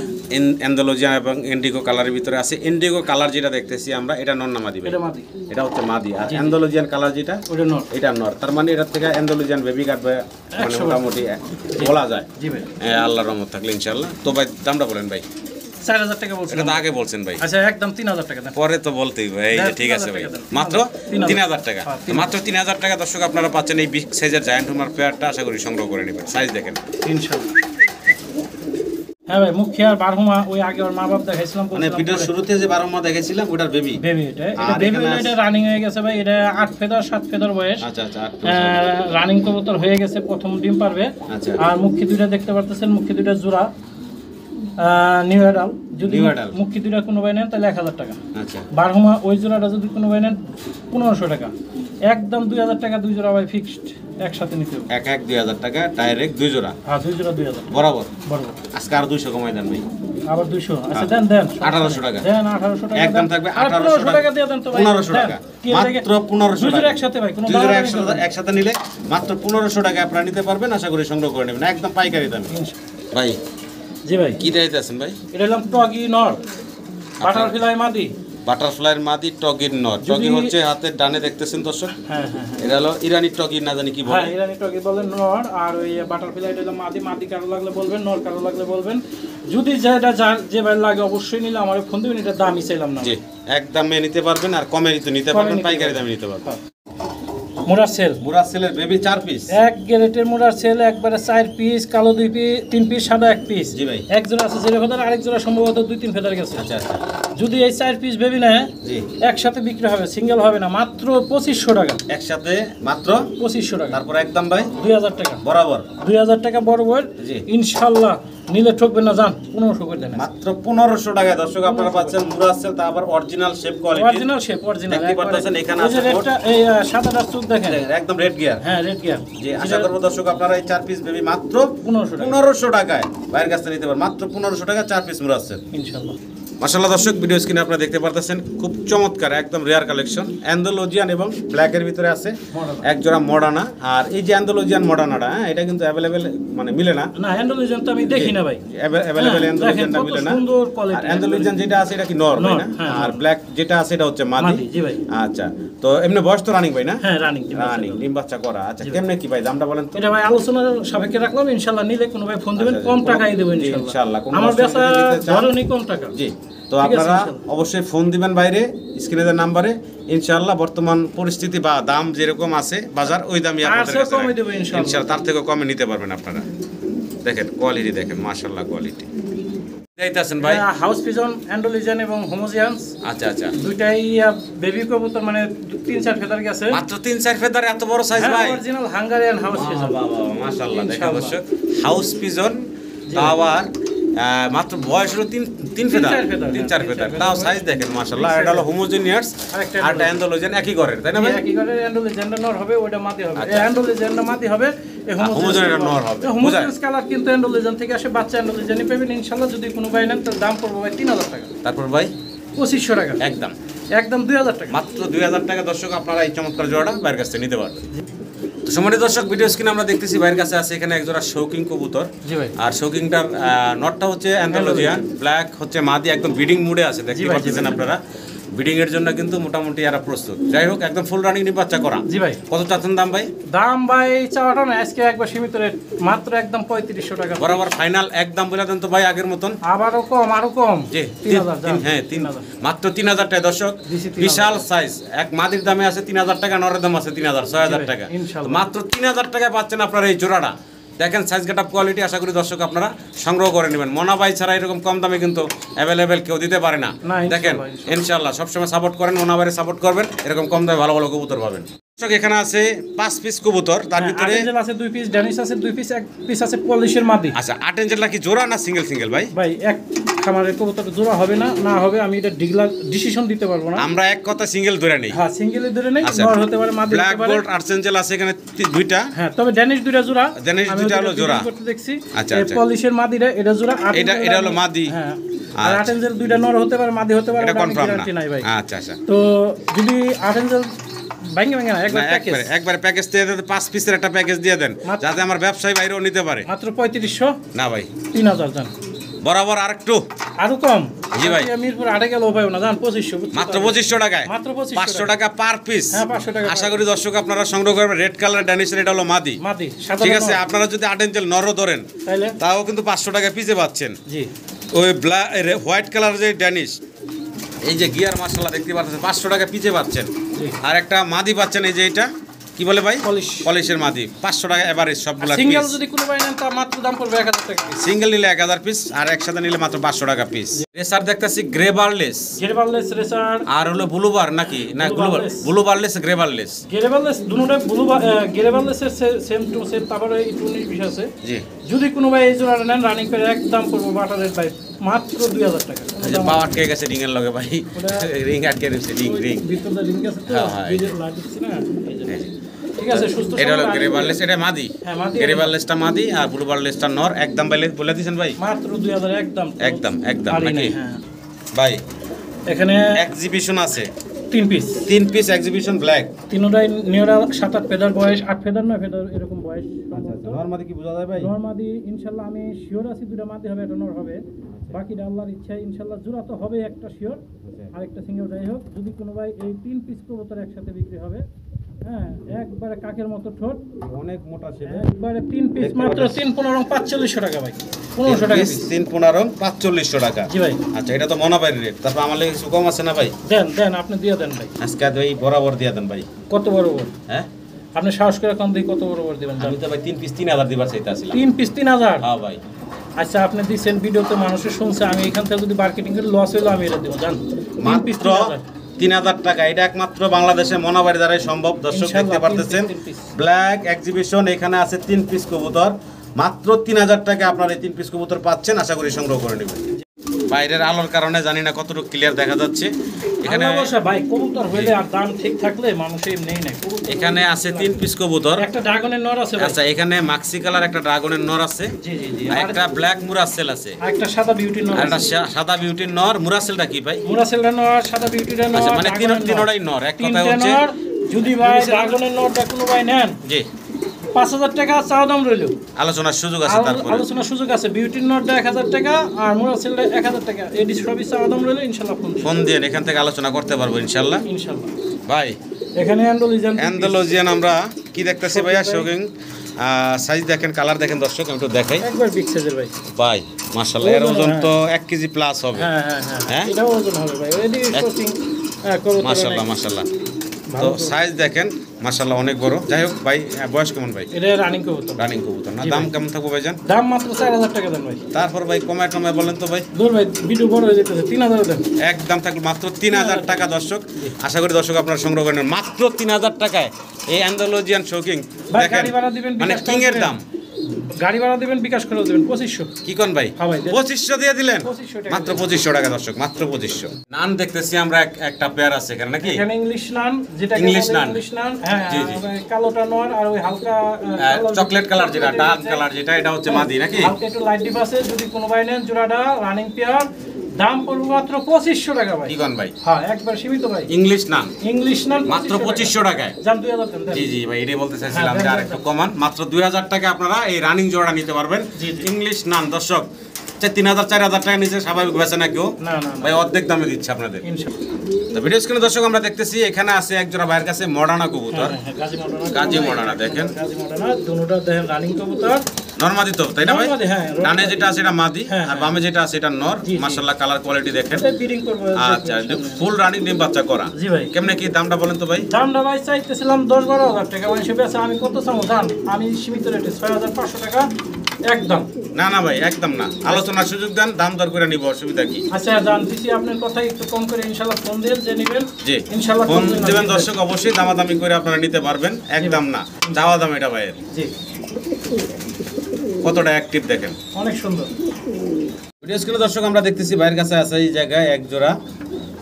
অ্যান্ডালুজিয়ান এবং ইন্ডিগো কালারের ভিতরে আছে। ইন্ডিগো কালার যেটা দেখতেছি আমরা, এটা নর না মাদি ভাই? এটা মাদি, এটা হচ্ছে মাদি। আর অ্যান্ডালুজিয়ান কালার যেটা, ওটা নর। এটা নর। তার মানে এটার থেকে অ্যান্ডালুজিয়ান বেবি কাটবে মানে 100% মোটামুটি বলা যায়। জি ভাই, আল্লাহর রহমত থাকলে ইনশাআল্লাহ। তো ভাই দামটা বলেন ভাই। 4000 টাকা বলছেন। এটা তো আগে বলছেন ভাই। আচ্ছা, একদম 3000 টাকা দেন। পরে তো বলতেই ভাই। এই যে ঠিক আছে ভাই, মাত্র 3000 টাকা। মাত্র 3000 টাকা দর্শক আপনারা পাচ্ছেন এই বিগ সাইজের জায়ান্ট হুমার পেয়ারটা। আশা করি সংগ্রহ করে নেবেন। সাইজ দেখেন ইনশাআল্লাহ। হ্যাঁ ভাই, মুখিয়ার বারহুমা ওই আগে ওর মা বাপ দেখাইছিলাম, মানে ভিডিওর শুরুতে যে 12 মাস দেখেছিলাম ওটার বেবি। বেবি, এটা বেবি, এটা রানিং হয়ে গেছে ভাই। এটা 8 ফেদার 7 ফেদার বয়স। আচ্ছা আচ্ছা, রানিং কবুতর হয়ে গেছে, প্রথম ডিম পারবে। আচ্ছা। আর মুখি দুইটা দেখতে পারতেছেন, মুখি দুইটা জোড়া নিউ অ্যাডাল। যদি New adult। মুখি দুইটা কোনো ভাই নেন তাহলে 1000 টাকা। আচ্ছা, বারহুমা ওই জোড়াটা যদি কোনো ভাই নেন 1500 টাকা। একদম 2000 টাকা দুই জোড়া ভাই, ফিক্সড একসাথে নিতে হবে। এক 2000 টাকা ডাইরেক্ট দুই জোড়া হ্যাঁ, দুই জোড়া 2000 বরাবর। বরাবর। আজকে আর 200 কমাই দেন ভাই। আবার 200। আচ্ছা দেন 1800 টাকা দেন, 1800 টাকা একদম দেন। থাকবে। আর 1800 1500 টাকা দিয়ে দেন তো ভাই। 1500 টাকা কি এর থেকে? মাত্র 1500 দুই জোড়া টাকা একসাথে ভাই, কোনো দুই জোড়া দাম নেই। একসাথে নিলে মাত্র 1500 টাকা আপনারা নিতে পারবেন। আশা করি সংগ্রহ করে নেবেন একদম পাইকারি দামে। ভাই জি ভাই, কি দিতে আছেন ভাই? এটা হলাম টগি নর, বাটারফ্লাই মাদি। বাটারফ্লাইয়ের মাদি, টগির নর। টগি হচ্ছে হাতের ডানে দেখতেছেন দর্শক। হ্যাঁ হ্যাঁ হ্যাঁ, এটা হলো ইরানি টগি, না জানি কি বলে। হ্যাঁ ইরানি টগি বলে নর। আর ওই বাটারফ্লাই এটা হলো মাদি। মাদি কারো লাগলে বলবেন, নর কারো লাগলে বলবেন। যদি যেটা যার যে ভাই লাগে অবশ্যই নিলে আমার ফোন দিবেন। এটা দামই চাইলাম না। জি, একদমে নিতে পারবেন আর কমে নিতে পারবেন, পাইকারি দামে নিতে পারবেন। মোরার সেল, মুরাদ সেলের বেবি 4 পিস। এক গ্রেটের মোরার সেল, একবারে 4 পিস, কালো 2 পিস, 3 পিস, সাদা 1 পিস। জি ভাই। এক জোড়া আছে 0 ফেদার, আরেক জোড়া সম্ভবত 2-3 ফেদার গেছে। আচ্ছা আচ্ছা, যদি এই 4 পিস বেবি নেয় জি একসাথে বিক্রি হবে, সিঙ্গেল হবে না। মাত্র 2500 টাকা। একসাথে মাত্র 2500 টাকা। তারপর একদম ভাই 2000 টাকা বরাবর 2000 টাকা বরাবর। জি। ইনশাআল্লাহ নিলে ঠকবেন না, যান 1500 করে দেন। মাত্র 1500 টাকায় দর্শক আপনারা পাচ্ছেন মুরাদ সেল, তা আবার original shape quality. Original shape, original. দেখতে পাচ্ছেন এখানে আছে রেডটা, এই সাদাটা চোখ দেখেন, একদম রেড গিয়ার। হ্যাঁ রেড গিয়ার। জি, আশা করব দর্শক আপনারা এই 4 পিস বেবি মাত্র 1500 টাকা 1500 টাকায় বাইরের কাছ থেকে নিতে পারবেন। মাত্র 1500 টাকা 4 পিস মুরাদ সেল। ইনশাআল্লাহ। মাশাআল্লাহ দর্শক, ভিডিও স্ক্রিনে আপনারা দেখতে পারতেছেন খুব চমৎকার একদম রেয়ার কালেকশন। অ্যান্ডালুজিয়ান এবং ব্ল্যাকের ভিতরে আছে এক জোড়া মডানা। আর এই যে অ্যান্ডালুজিয়ান মডানাটা, এটা কিন্তু অ্যাভেলেবেল মানে মিলে না। না, অ্যান্ডালুজিয়ান তো আমি দেখি না ভাই। অ্যাভেলেবেল অ্যান্ডালুজিয়ানটা দেখেন মিলে কত না। সুন্দর কোয়ালিটি। আর অ্যান্ডালুজিয়ান যেটা আছে এটা কি নর ভাই না? হ্যাঁ, আর ব্ল্যাক যেটা আছে এটা হচ্ছে মাদি। জি ভাই। আচ্ছা, তো এমনি বয়স তো রানিং ভাই না? হ্যাঁ রানিং। রানিং, ডিম বাচ্চা করা। আচ্ছা, কেমনে কি ভাই দামটা বলেন তো? এটা ভাই আলোচনার সাপেক্ষে রাখলাম। ইনশাআল্লাহ নিলে কোনো ভাই ফোন দিবেন, আচ্ছা, কম কোনো- টাকাই দেব জি, ইনশাআল্লাহ। ইনশাআল্লাহ। কোনো আমার দর্শক বেচা যদি নিতে চান- ধরনই কম টাকা। জি, তো ঠিক আছে, আপনারা ইনশাআল্লাহ। অবশ্যই ফোন দিবেন বাইরে স্ক্রিনে দেওয়া নাম্বারে। ইনশাআল্লাহ বর্তমান পরিস্থিতি বা দাম যেরকম আছে বাজার, ওই দামই আপনাদের চেয়েও কাছে কমে রাখবে। দেবো ইনশাআল্লাহ। ইনশাআল্লাহ তার থেকে কমে নিতে পারবেন আপনারা। দেখেন কোয়ালিটি, দেখেন মাশাআল্লাহ কোয়ালিটি। যাইতাছেন ভাই। হাউস পিজন, অ্যান্ডালুজিয়ান এবং হোমোজিয়ান্স আচ্ছা আচ্ছা, দুইটাই বেবি কবুতর, মানে 3-4 ফেদার গেছে। মাত্র 3-4 ফেদার, এত বড় সাইজ ভাই। Original Hungarian house pigeon. বাবা মাশাআল্লাহ, দেখেন ইনশাআল্লাহ। দর্শক হাউস পিজন, আবার মাত্র বয়স হলো 3 ফেদার, 3-4 ফেদার। তাও সাইজ দেখেন মাশাআল্লাহ। এটা হলো হোমোজেনিয়াস আর অ্যান্ডালুজিয়ান একই ঘরের, তাই না ভাই? একই করে অ্যান্ডালুজিয়ানটা নর হবে, ওইটা মাদি হবে। এই অ্যান্ডালুজিয়ানটা মাদি হবে, এই হোমোজেনিয়ানটা নর হবে। হোমোজেনিয়াস কালার কিন্তু অ্যান্ডালুজিয়ান থেকে আসে, বাচ্চা অ্যান্ডালুজিয়ানই পাবেন ইনশাআল্লাহ। যদি কোনো ভাই নেন তার দাম পড়বে ভাই 3000 টাকা। তারপর ভাই 2500 টাকা। একদম একদম 2000 টাকা। মাত্র 2000 টাকা দর্শক আপনারা এই চমৎকার জোড়াটা বাইরের কাছ থেকে নিতে পারবেন। তো সম্মানিত দর্শক, ভিডিও স্ক্রিনে আমরা দেখতেছি বাইরের কাছে আছে এখানে এক জোড়া শৌকিং কবুতর। জি ভাই। আর শৌকিংটার নটটা হচ্ছে অ্যান্ডালুজিয়ান, ব্ল্যাক হচ্ছে মাদি, একদম ব্রিডিং মুডে আছে দেখতে পাচ্ছেন আপনারা। ব্রিডিং এর জন্য কিন্তু মোটামুটি এরা প্রস্তুত। যাই হোক, একদম ফুল রানিং ডিম বাচ্চা করা। জি ভাই। কত চাচ্ছেন দাম ভাই? দাম ভাই চাওয়াটা না, আজকে একবার সীমিত রেট, মাত্র একদম 3500 টাকা। বরাবর ফাইনাল একদম বলে দেন তো ভাই আগের মতন। আবারও কম, আরো কম। জি, 3000। হ্যাঁ 3000, মাত্র 3000 টাকা দর্শক। বিশাল সাইজ, এক মাদির দামে আছে 3000 টাকা, নরের দাম আছে 3000, 6000 টাকা। ইনশাআল্লাহ। মাত্র 3000 টাকায় পাচ্ছেন আপনারা এই জোড়াটা। দেখেন সাইজ গেটআপ কোয়ালিটি, আশা করি দর্শক আপনারা সংগ্রহ করে নেবেন। মোনা ভাই ছাড়া এরকম কম দামে কিন্তু অ্যাভেলেবেল কেউ দিতে পারে না। না, দেখেন ইনশাআল্লাহ। ইনশাআল্লাহ সবসময় সাপোর্ট করেন, মোনা ভাইয়ের সাপোর্ট করবেন, এরকম কম দামে ভালো ভালো কবুতর পাবেন। দর্শক এখানে আছে 5 পিস কবুতর, তার ভিতরে আটেঞ্জেল আছে 2 পিস, ড্যানিশ আছে 2 পিস, 1 পিস আছে পলিশের মাদি। আচ্ছা, আটেঞ্জেল কি জোড়া না সিঙ্গেল সিঙ্গেল ভাই? ভাই এক খামারের কবুতর জোড়া হবে না, না হবে আমি এটা ডিসিশন দিতে পারবো না। আমরা এক কথা সিঙ্গেল ধরে নেই। হ্যাঁ, সিঙ্গেলই ধরে নেই, নর হতে পারে মাদি হতে পারে। ব্ল্যাক গোল্ড আর্চেঞ্জেল আছে এখানে দুইটা। হ্যাঁ, তবে ড্যানিশ দুইটা জোড়া, ড্যানিশ দুইটা হলো জোড়া করতে দেখছি। আচ্ছা এই আচ্ছা, পলিশের মাদিটা এটা জোড়া, এটা হলো মাদি। হ্যাঁ, আর আটেঞ্জেল দুইটা নর হতে পারে মাদি হতে পারে, এটা কনফার্ম গ্যারান্টি নাই ভাই। আচ্ছা আচ্ছা, তো যদি আটেঞ্জেল ভাঙে না একবারে প্যাকেজ দিয়ে দেন, 5 পিসের একটা প্যাকেজ দিয়ে দেন যাতে আমার ব্যবসায়ী বাইরেও নিতে পারে। মাত্র 3500 না ভাই 3000 জান বরাবর আরেকটু আরো কম। জি ভাই, মিরপুর আটে গেল ভাই না জান 2500 মাত্র 2500 টাকায়, মাত্র 500 টাকা পার পিস। হ্যাঁ 500 টাকা। আশা করি দর্শক আপনারা সংগ্রহ করবেন। রেড কালার ড্যানিশের এটা হলো মাদি, ঠিক আছে। আপনারা যদি আটেঞ্জেল নরও ধরেন তাও কিন্তু 500 টাকা পিসে পাচ্ছেন। জি, ওই হোয়াইট কালার যে ড্যানিশ, এই যে গিয়ার মাশাআল্লাহ দেখতে পাচ্ছেন 500 টাকা পিসে পাচ্ছেন। আর একটা মাদি পাচ্ছেন, এই যে এটা কি বলে ভাই, পলিশের মাদি, 500 টাকা এভারেজ সবগুলা। সিঙ্গেল যদি কোনো ভাই নেন তা মাত্র দাম পড়বে 1000 টাকা। সিঙ্গেল নিলে 1000 পিস, আর একসাথে নিলে মাত্র 500 টাকা পিস। রেসার দেখতেছি গ্রে বারলেস রেসার, আর হলো ব্লুবার নাকি না, ব্লু বারলেস গ্রে বারলেস। গ্রে বারলেস দুটোই গ্রে বারলেসের সেম টু সেম, তারপরে এই 19 আছে। জি, যদি কোনো ভাই এই জোড়াটা নেন রানিং করে একদম পড়বে বাটারের ভাই মাত্র 2000 টাকা। এই যে পা আটকে গেছে রিং এর লগে ভাই, রিং আটকে গেছে, রিং ভিতরে রিং আছে তো, ভিডিও লাইট দিচ্ছি না এই যে। ঠিক আছে, সুস্থ। এটা হলো গ্রে বারলেস, এটা মাদি। হ্যাঁ, মাদি। গ্রে বারলেসটা মাদি আর ব্লু বারলেসটা নর। একদম বলে দিয়েছেন ভাই, মাত্র 2000 একদম একদম একদম নাকি হ্যাঁ ভাই? এখানে এক্সিবিশন আছে 3 পিস এক্সিবিশন ব্ল্যাক। তিনটাই নিয়রা 7-8 ফেদার বয়স, 8 ফেদার 9 ফেদার এরকম বয়স। আচ্ছা, নরমাদি কি বোঝা যায় ভাই? নরমাদি ইনশাআল্লাহ আমি শিওর আছি দুটো মাদি হবে, একটা নর হবে। বাকিটা আল্লাহর ইচ্ছা, ইনশাআল্লাহ জোড়া তো হবে একটা শিওর, আরেকটা সিঙ্গেল যাই হোক। যদি কোনো ভাই এই 3 পিস কবুতর একসাথে বিক্রি হবে, হ্যাঁ একবারে কাকের মতো ঠোঁট, অনেক মোটা ছিল, একবারে 3 পিস মাত্র 3-15 4500 টাকা ভাই, 1500 টাকা পিস। 3-15 4500 টাকা। জি ভাই, আচ্ছা, এটা তো মনাবাড়ির রেট। তারপর আমার লাগে কিছু কম আছে না ভাই? দেন আপনি দিয়ে দেন ভাই। আজকে ওই বরাবর দিয়ে দেন ভাই। কত বড় বড়? হ্যাঁ, আপনি সাহস করে কোন দিকে কত বড় বড় দিবেন? আমি তো ভাই 3 পিস 3000 দিবার চাইতাছিলাম। 3 পিস 3000? হ্যাঁ ভাই। আচ্ছা, আপনি দিচ্ছেন ভিডিওতে, মানুষের শুনছে, আমি এখান থেকে যদি মার্কেটিং করে লস হইলো আমি এটা দেবো জান। মাত্র 3000 টাকা। এটা একমাত্র বাংলাদেশে মনাবাড়ি দ্বারাই সম্ভব। দর্শক দেখতে পারতেছেন ব্ল্যাক এক্সিবিশন, এখানে আছে 3 পিস কবুতর। মাত্র 3000 টাকা আপনারা এই 3 পিস কবুতর পাচ্ছেন। আশা করি সংগ্রহ করে নেবেন। বাইরের আলোর কারণে জানি না কতটুকু ক্লিয়ার দেখা যাচ্ছে। এখানে ভাই কবুতর হইলে আর দাম ঠিক থাকলে মানুষ এমনি নেয়। এখানে আছে 3 পিস কবুতর, একটা ড্রাগনের নর আছে ভাই। আচ্ছা, এখানে মাক্সি কালার একটা ড্রাগনের নর আছে। জি জি জি, আর একটা ব্ল্যাক মুরাসেল আছে, আর একটা সাদা বিউটির নর, একটা সাদা বিউটির নর। মুরাসেলটা কি ভাই? মুরাসেলটা নর, সাদা বিউটিটা নর। আচ্ছা, মানে তিনটাই নর। এক কথা হচ্ছে যদি ভাই ড্রাগনের নরটা কোনো ভাই নেন, জি 5000 টাকা চাওয়া দাম রইল, আলোচনার সুযোগ আছে। তারপরে আলোচনার সুযোগ আছে। বিউটির নটটা 1000 টাকা আর মুরাসেলটা 1000 টাকা, এডি সবই চাওয়া দাম রইল। ইনশাআল্লাহ ফোন দিয়ে এখান থেকে আলোচনা করতে পারবো ইনশাআল্লাহ। ভাই এখানে অ্যান্ডালুজিয়ান আমরা কি দেখতেছি ভাইয়া? শোকিং সাইজ দেখেন, কালার দেখেন দর্শক, আমি একটু দেখাই। একবার বিগ সাইজের ভাই, ভাই মাশাআল্লাহ, এর ওজন তো 1 কেজি প্লাস হবে। হ্যাঁ, এটাও ওজন হবে ভাই। এডি শোকিং মাশাআল্লাহ মাশাআল্লাহ। তো সাইজ দেখেন মাশাআল্লাহ অনেক বড়। যাই হোক ভাই, বয়স কেমন ভাই? এটা রানিং কবুতর। রানিং কবুতর না? দাম কেমন থাকবে ভাইজান? দাম মাত্র 4000 টাকা দেন ভাই। তারপর ভাই কমায় বলেন তো ভাই। দূর ভাই, ভিডিও বড় হয়ে যেতেছে, 3000 দেন। একদম থাকবে মাত্র 3000 টাকা দর্শক। আশা করি দর্শক আপনারা সংগ্রহ করেন মাত্র 3000 টাকায় এই অ্যান্ডালুজিয়ান শোকিং। দেখেন মানে কিং এর দাম। গাড়ি ভাড়া দিবেন, বিকাশ করে দিবেন 2500। কি কোন ভাই? 2500 দিয়ে দিলেন? মাত্র 2500 টাকা দর্শক, মাত্র 2500। নান দেখতেছি আমরা একটা পেয়ার আছে এখানে নাকি? এখানে ইংলিশ নান, যেটা ইংলিশ নান। হ্যাঁ জি জি, কালোটা নর আর ওই হালকা চকলেট কালার যেটা, ডার্ক কালার যেটা, এটা হচ্ছে মাদি নাকি? হালকা একটু লাইট ডিপ আছে। যদি কোনো ভাই নেন জোড়াটা রানিং পেয়ার, দাম পড়বে মাত্র 2500 টাকা ভাই। কি কোন ভাই? হ্যাঁ, একবার সীমিত ভাই। ইংলিশ নান মাত্র 2500 টাকায়। জান 2000 দেন। জি জি ভাই, এটাই বলতে চাইছিলাম যে আরেকটু কমান। মাত্র 2000 টাকা আপনারা এই রানিং জোড়া নিতে পারবেন। ইংলিশ নান দর্শক 3000-4000 টাকা নিচে স্বাভাবিক বেচে না কেউ। না ভাই, অর্ধেক দামে দিচ্ছে আপনাদের ইনশাআল্লাহ। তো ভিডিও স্ক্রিনে দর্শক আমরা দেখতেছি এখানে আছে এক জোড়া ভাইয়ের কাছে মডার্না কবুতর। গাজী মডার্না দেখেন, গাজী মডার্না দুটোটা দেখেন রানিং কবুতর। নরমাদি তো তাই না ভাই? ডানে যেটা আছে এটা মাদি আর বামে যেটা আছে এটা নর। মাশাআল্লাহ কালার কোয়ালিটি দেখেন। ব্রিডিং করব। আচ্ছা, ফুল রানিং ডিম বাচ্চা করা। জি ভাই। কেমনে কি দামটা বলেন তো ভাই? দামটা ভাই চাইতেছিলাম 10-12 হাজার টাকা। মানে সে বেচা আমি কত চামো জান? আমি সীমিত রেটে 6500 টাকা একদম না না ভাই একদম না, আলোচনার সুযোগ দেন, দাম দর করে নিব, অসুবিধা কি? আচ্ছা জান দিছি আপনার কথা একটু কম করে ইনশাআল্লাহ ফোন দিয়ে যে নেবেন জি ইনশাআল্লাহ ফোন দিবেন দর্শক, অবশ্যই দামাদামি করে আপনারা নিতে পারবেন, একদম না চাওয়া দাম এটা ভাইয়ের। জি কতটা অ্যাক্টিভ দেখেন, অনেক সুন্দর। ভিডিও স্ক্রিনে দর্শক আমরা দেখতেছি ভাইয়ের কাছে আছে এই জায়গায় এক জোড়া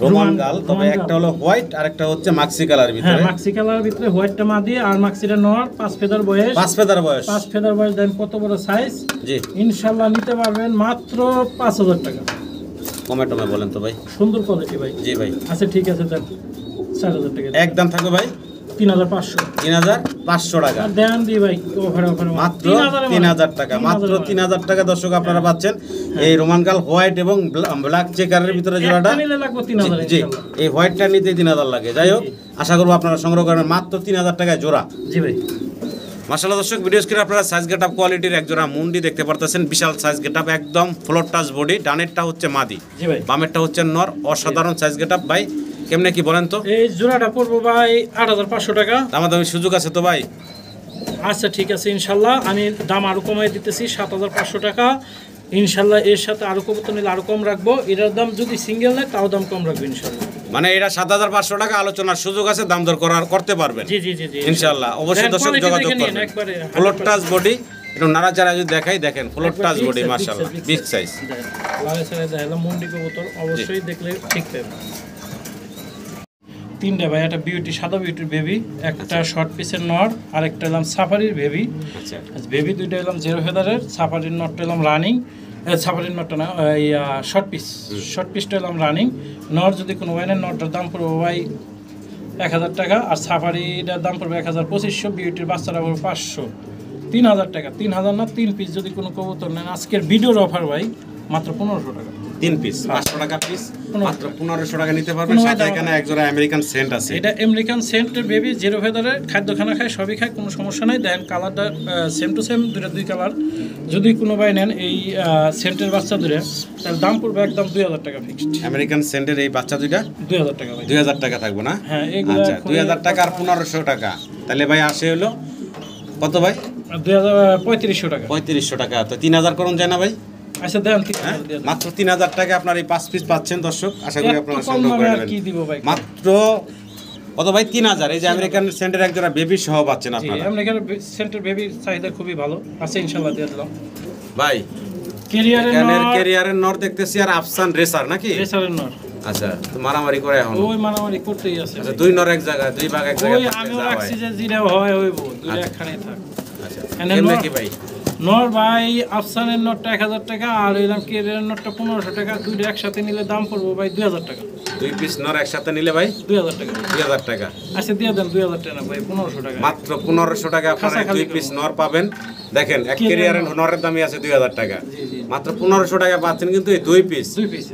রোমান গাল, তবে একটা হলো হোয়াইট আর একটা হচ্ছে মাক্সি কালার ভিতরে। হ্যাঁ মাক্সি কালারের ভিতরে হোয়াইটটা মাদি আর মাক্সিটা নর, 5 ফেদার বয়স। 5 ফেদার বয়স, 5 ফেদার বয়স। দেন কত বড় সাইজ। জি ইনশাআল্লাহ নিতে পারবেন মাত্র 5000 টাকা। কমেন্টে বলেন তো ভাই, সুন্দর কোয়ালিটি ভাই। জি ভাই আচ্ছা ঠিক আছে দেন 4000 টাকা একদম থাকবে ভাই 3500। 3500 টাকা আর দেন দি ভাই ওভার মাত্র 3000 টাকা, মাত্র 3000 টাকা দর্শক আপনারা পাচ্ছেন এই রোমান গাল হোয়াইট এবং ব্ল্যাক চেকারের ভিতরে জোড়াটা। নিলে লাগবে 3000 জি ইনশাআল্লাহ। এই হোয়াইটটা নিতে 3000 লাগে। যাই হোক আশা করব আপনারা সংগ্রহ করবেন মাত্র 3000 টাকায় জোড়া। জি ভাই মাশাআল্লাহ দর্শক ভিডিও স্ক্রিনে আপনারা সাইজ গেটআপ কোয়ালিটির এক জোড়া মুন্ডি দেখতে পারতেছেন, বিশাল সাইজ গেটআপ, একদম ফ্লোর টাচ বডি, ডানেরটা হচ্ছে মাদি, জি ভাই বামেরটা হচ্ছে নর, অসাধারণ সাইজ গেটআপ। ভাই কেমনে কি বলেন তো? এই জোড়াটা পড়বো ভাই 8500 টাকা। দামাদামি সুযোগ আছে তো ভাই? আচ্ছা ঠিক আছে ইনশাআল্লাহ আমি দাম আরো কমাই দিতেছি 7500 টাকা ইনশাআল্লাহ। এর সাথে আরো কবুতর নিলে আরো কম রাখবো, এটার দাম যদি সিঙ্গেল নেয় তাও দাম কম রাখবো ইনশাআল্লাহ। মানে এটা 7500 টাকা, আলোচনার সুযোগ আছে, দাম দর করতে পারবেন। জি জি জি জি ইনশাআল্লাহ অবশ্যই দর্শক যোগাযোগ করবেন। ফ্লোর টাচ বডি, একটু নাড়াচাড়া যদি দেখাই, দেখেন ফ্লোর টাচ বডি মাশাআল্লাহ বিগ সাইজ। লালে ছেড়ে দেখালাম মুন্ডি কবুতর, অবশ্যই দেখলে ঠিক পাবেন। তিনটা ভাই, একটা বিউটি সাদা বিউটির বেবি, একটা শর্ট পিসের নর, আর একটা এলাম সাফারির বেবি। আচ্ছা বেবি দুইটা এলাম 0 ফেদারের, সাফারির নটটা এলাম রানিং, সাফারির নটটা না শর্ট পিসটা এলাম রানিং। নর যদি কোনো ওয়াইনের নটটার দাম পড়বে ভাই 1000 টাকা, আর সাফারিটার দাম পড়বে 1500, বিউটির বাচ্চাটা পড়বে 500। 3000 টাকা, 3000 না 3 পিস যদি কোনো কবুতর নেন আজকের ভিডিওর অফার ভাই মাত্র 1500 টাকা। 3 পিস 500 টাকা পিস, মাত্র 1500 টাকা নিতে পারবেন। সাথে এখানে এক জোড়া আমেরিকান সেন্ট আছে। এটা আমেরিকান সেন্টের বেবি, 0 ফেদারের, খাদ্যখানা খায়, সবই খায়, কোনো সমস্যা নাই। দেন কালারটা সেম টু সেম, দুই কালার। যদি কোনো ভাই নেন এই সেন্টের বাচ্চা দুটো, তার দাম পড়বে একদম 2000 টাকা ফিক্সড। আমেরিকান সেন্টের এই বাচ্চা দুইটা 2000 টাকা ভাই। 2000 টাকা থাকবে না? হ্যাঁ এগুলো আচ্ছা 2000 টাকা আর 1500 টাকা, তাহলে ভাই আসে হলো কত ভাই? 3500 টাকা। 3500 টাকা, তো 3000 করুন যায় না ভাই? আচ্ছা দেন মাত্র 3000 টাকা আপনার এই 5 পিস পাচ্ছেন দর্শক, আশা করি আপনারা সংগ্রহ করে নেবেন। কি দিব ভাই মাত্র কত ভাই? 3000। এই যে আমেরিকান সেন্টের এক জোড়া বেবি সহ পাচ্ছেন আপনারা। আমেরিকান সেন্টের বেবির চাহিদা খুবই ভালো আছে, ইনশাআল্লাহ দিয়ে দিলাম ভাই ক্যারিয়ারের নর দেখতেছি, আর আফসান রেসার নাকি? রেসারের নর। আচ্ছা তো মারামারি করে এখন? ওই মারামারি করতেই আছে। আচ্ছা দুই নর এক জায়গায়, দুই ভাগ এক জায়গায়। ওই আমি রাখছি যে জিরা হয় হইব, দুই একখানে থাক। আচ্ছা কেমনে কি ভাই? নর ভাই আফসানের নটটা 1000 টাকা, আর এলাম ক্যারিয়ারের নটটা 1500 টাকা। দুইটা একসাথে নিলে দাম পড়বে ভাই 2000 টাকা। 2 পিস নর একসাথে নিলে ভাই 2000 টাকা। 2000 টাকা। আচ্ছা দিয়ে দেন 2000 টাকা না ভাই, 1500 টাকা। মাত্র 1500 টাকা আপনারা 2 পিস নর পাবেন। দেখেন এক ক্যারিয়ারের নরের দামই আছে 2000 টাকা, মাত্র 1500 টাকা পাচ্ছেন কিন্তু এই 2 পিস।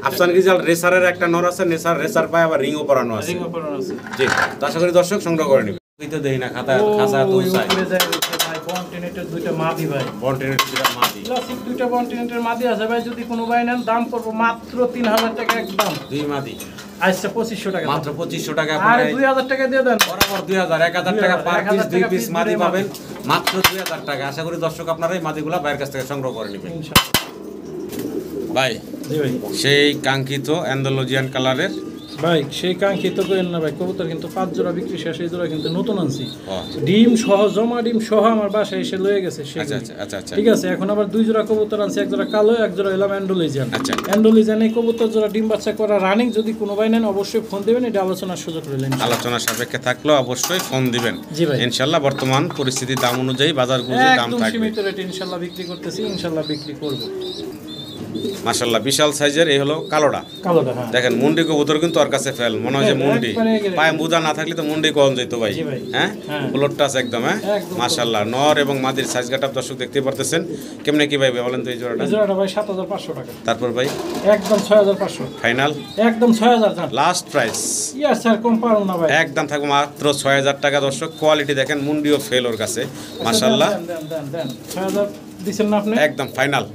আফসান রিজাল রেসারের একটা নর আছে, রেসার পায়, আবার রিংও পরানো আছে। জি তো আশা করি দর্শক সংগ্রহ করে নেবেন। তুই তো দেই না খাতা খাসা তো চাই ভাই কন্টিনেন্টের দুইটা মাদি ভাই, কন্টিনেন্ট দুইটা মাদি, ক্লাসিক দুইটা কন্টিনেন্টের মাদি আছে ভাই। যদি কোনো ভাই নেন দাম পড়বে মাত্র 3000 টাকা একদম। দুই মাদি আচ্ছা 2500 টাকা, মাত্র 2500 টাকা। আরে 2000 টাকা দিয়ে দেন, বরাবর 2000, 1000 টাকা পার পিস 2 পিস মাদি পাবেন মাত্র 2000 টাকা। আশা করি দর্শক আপনারা এই মাদিগুলা বাইরের কাছ থেকে সংগ্রহ করে নেবেন ইনশাআল্লাহ। ভাই জি ভাই সেই কাঙ্ক্ষিত অ্যান্ডালুজিয়ান কালারের ভাই, সেই কাঙ্ক্ষিত করেন না ভাই। কবুতর কিন্তু 5 জোড়া বিক্রি শেষ, এই জোড়া কিন্তু নতুন আনছি। ডিম সহ, জমা ডিম সহ আমার বাসায় এসে লয়ে গেছে। আচ্ছা ঠিক আছে, এখন আবার 2 জোড়া কবুতর আনছি, এক জোড়া কালো, এক জোড়া এলাম অ্যান্ডালুজিয়ান। আচ্ছা অ্যান্ডালুজিয়ান এই কবুতর জোড়া ডিম বাচ্চা করা রানিং। যদি কোনো ভাই নেন অবশ্যই ফোন দিবেন, এটা আলোচনার সুযোগ রইলেন। আলোচনা সাপেক্ষে থাকলেও অবশ্যই ফোন দিবেন। জি ভাই ইনশাআল্লাহ বর্তমান পরিস্থিতির দাম অনুযায়ী বাজারগুলোতে দাম একদম থাকবে। সীমিত রেটে ইনশাআল্লাহ বিক্রি করতেছি, ইনশাআল্লাহ বিক্রি করব। মাশাআল্লাহ বিশাল সাইজের এই হলো কালোটা। হ্যাঁ দেখেন মুন্ডি কবুতর কিন্তু ওর কাছে ফেল মনে হয় যে মুন্ডি পায়ে মুজা না থাকলে তো মুন্ডি কম যেত ভাই। হ্যাঁ ফ্লোর টাচ একদম। হ্যাঁ মাশাআল্লাহ নর এবং মাদির সাইজ কাটা দর্শক দেখতে পারতেছেন। কেমনে কি ভাই বলেন তো এই জোড়াটা? এই জোড়াটা ভাই 7500 টাকা। তারপর ভাই একদম 6500 ফাইনাল, একদম 6000 জান লাস্ট প্রাইস। ইয়ার স্যার কম পারো না ভাই, একদম থাকবে মাত্র 6000 টাকা। দর্শক কোয়ালিটি দেখেন, মুন্ডিও ফেল ওর কাছে মাশাআল্লাহ। দেন 6000 দিছেন না আপনি? একদম ফাইনাল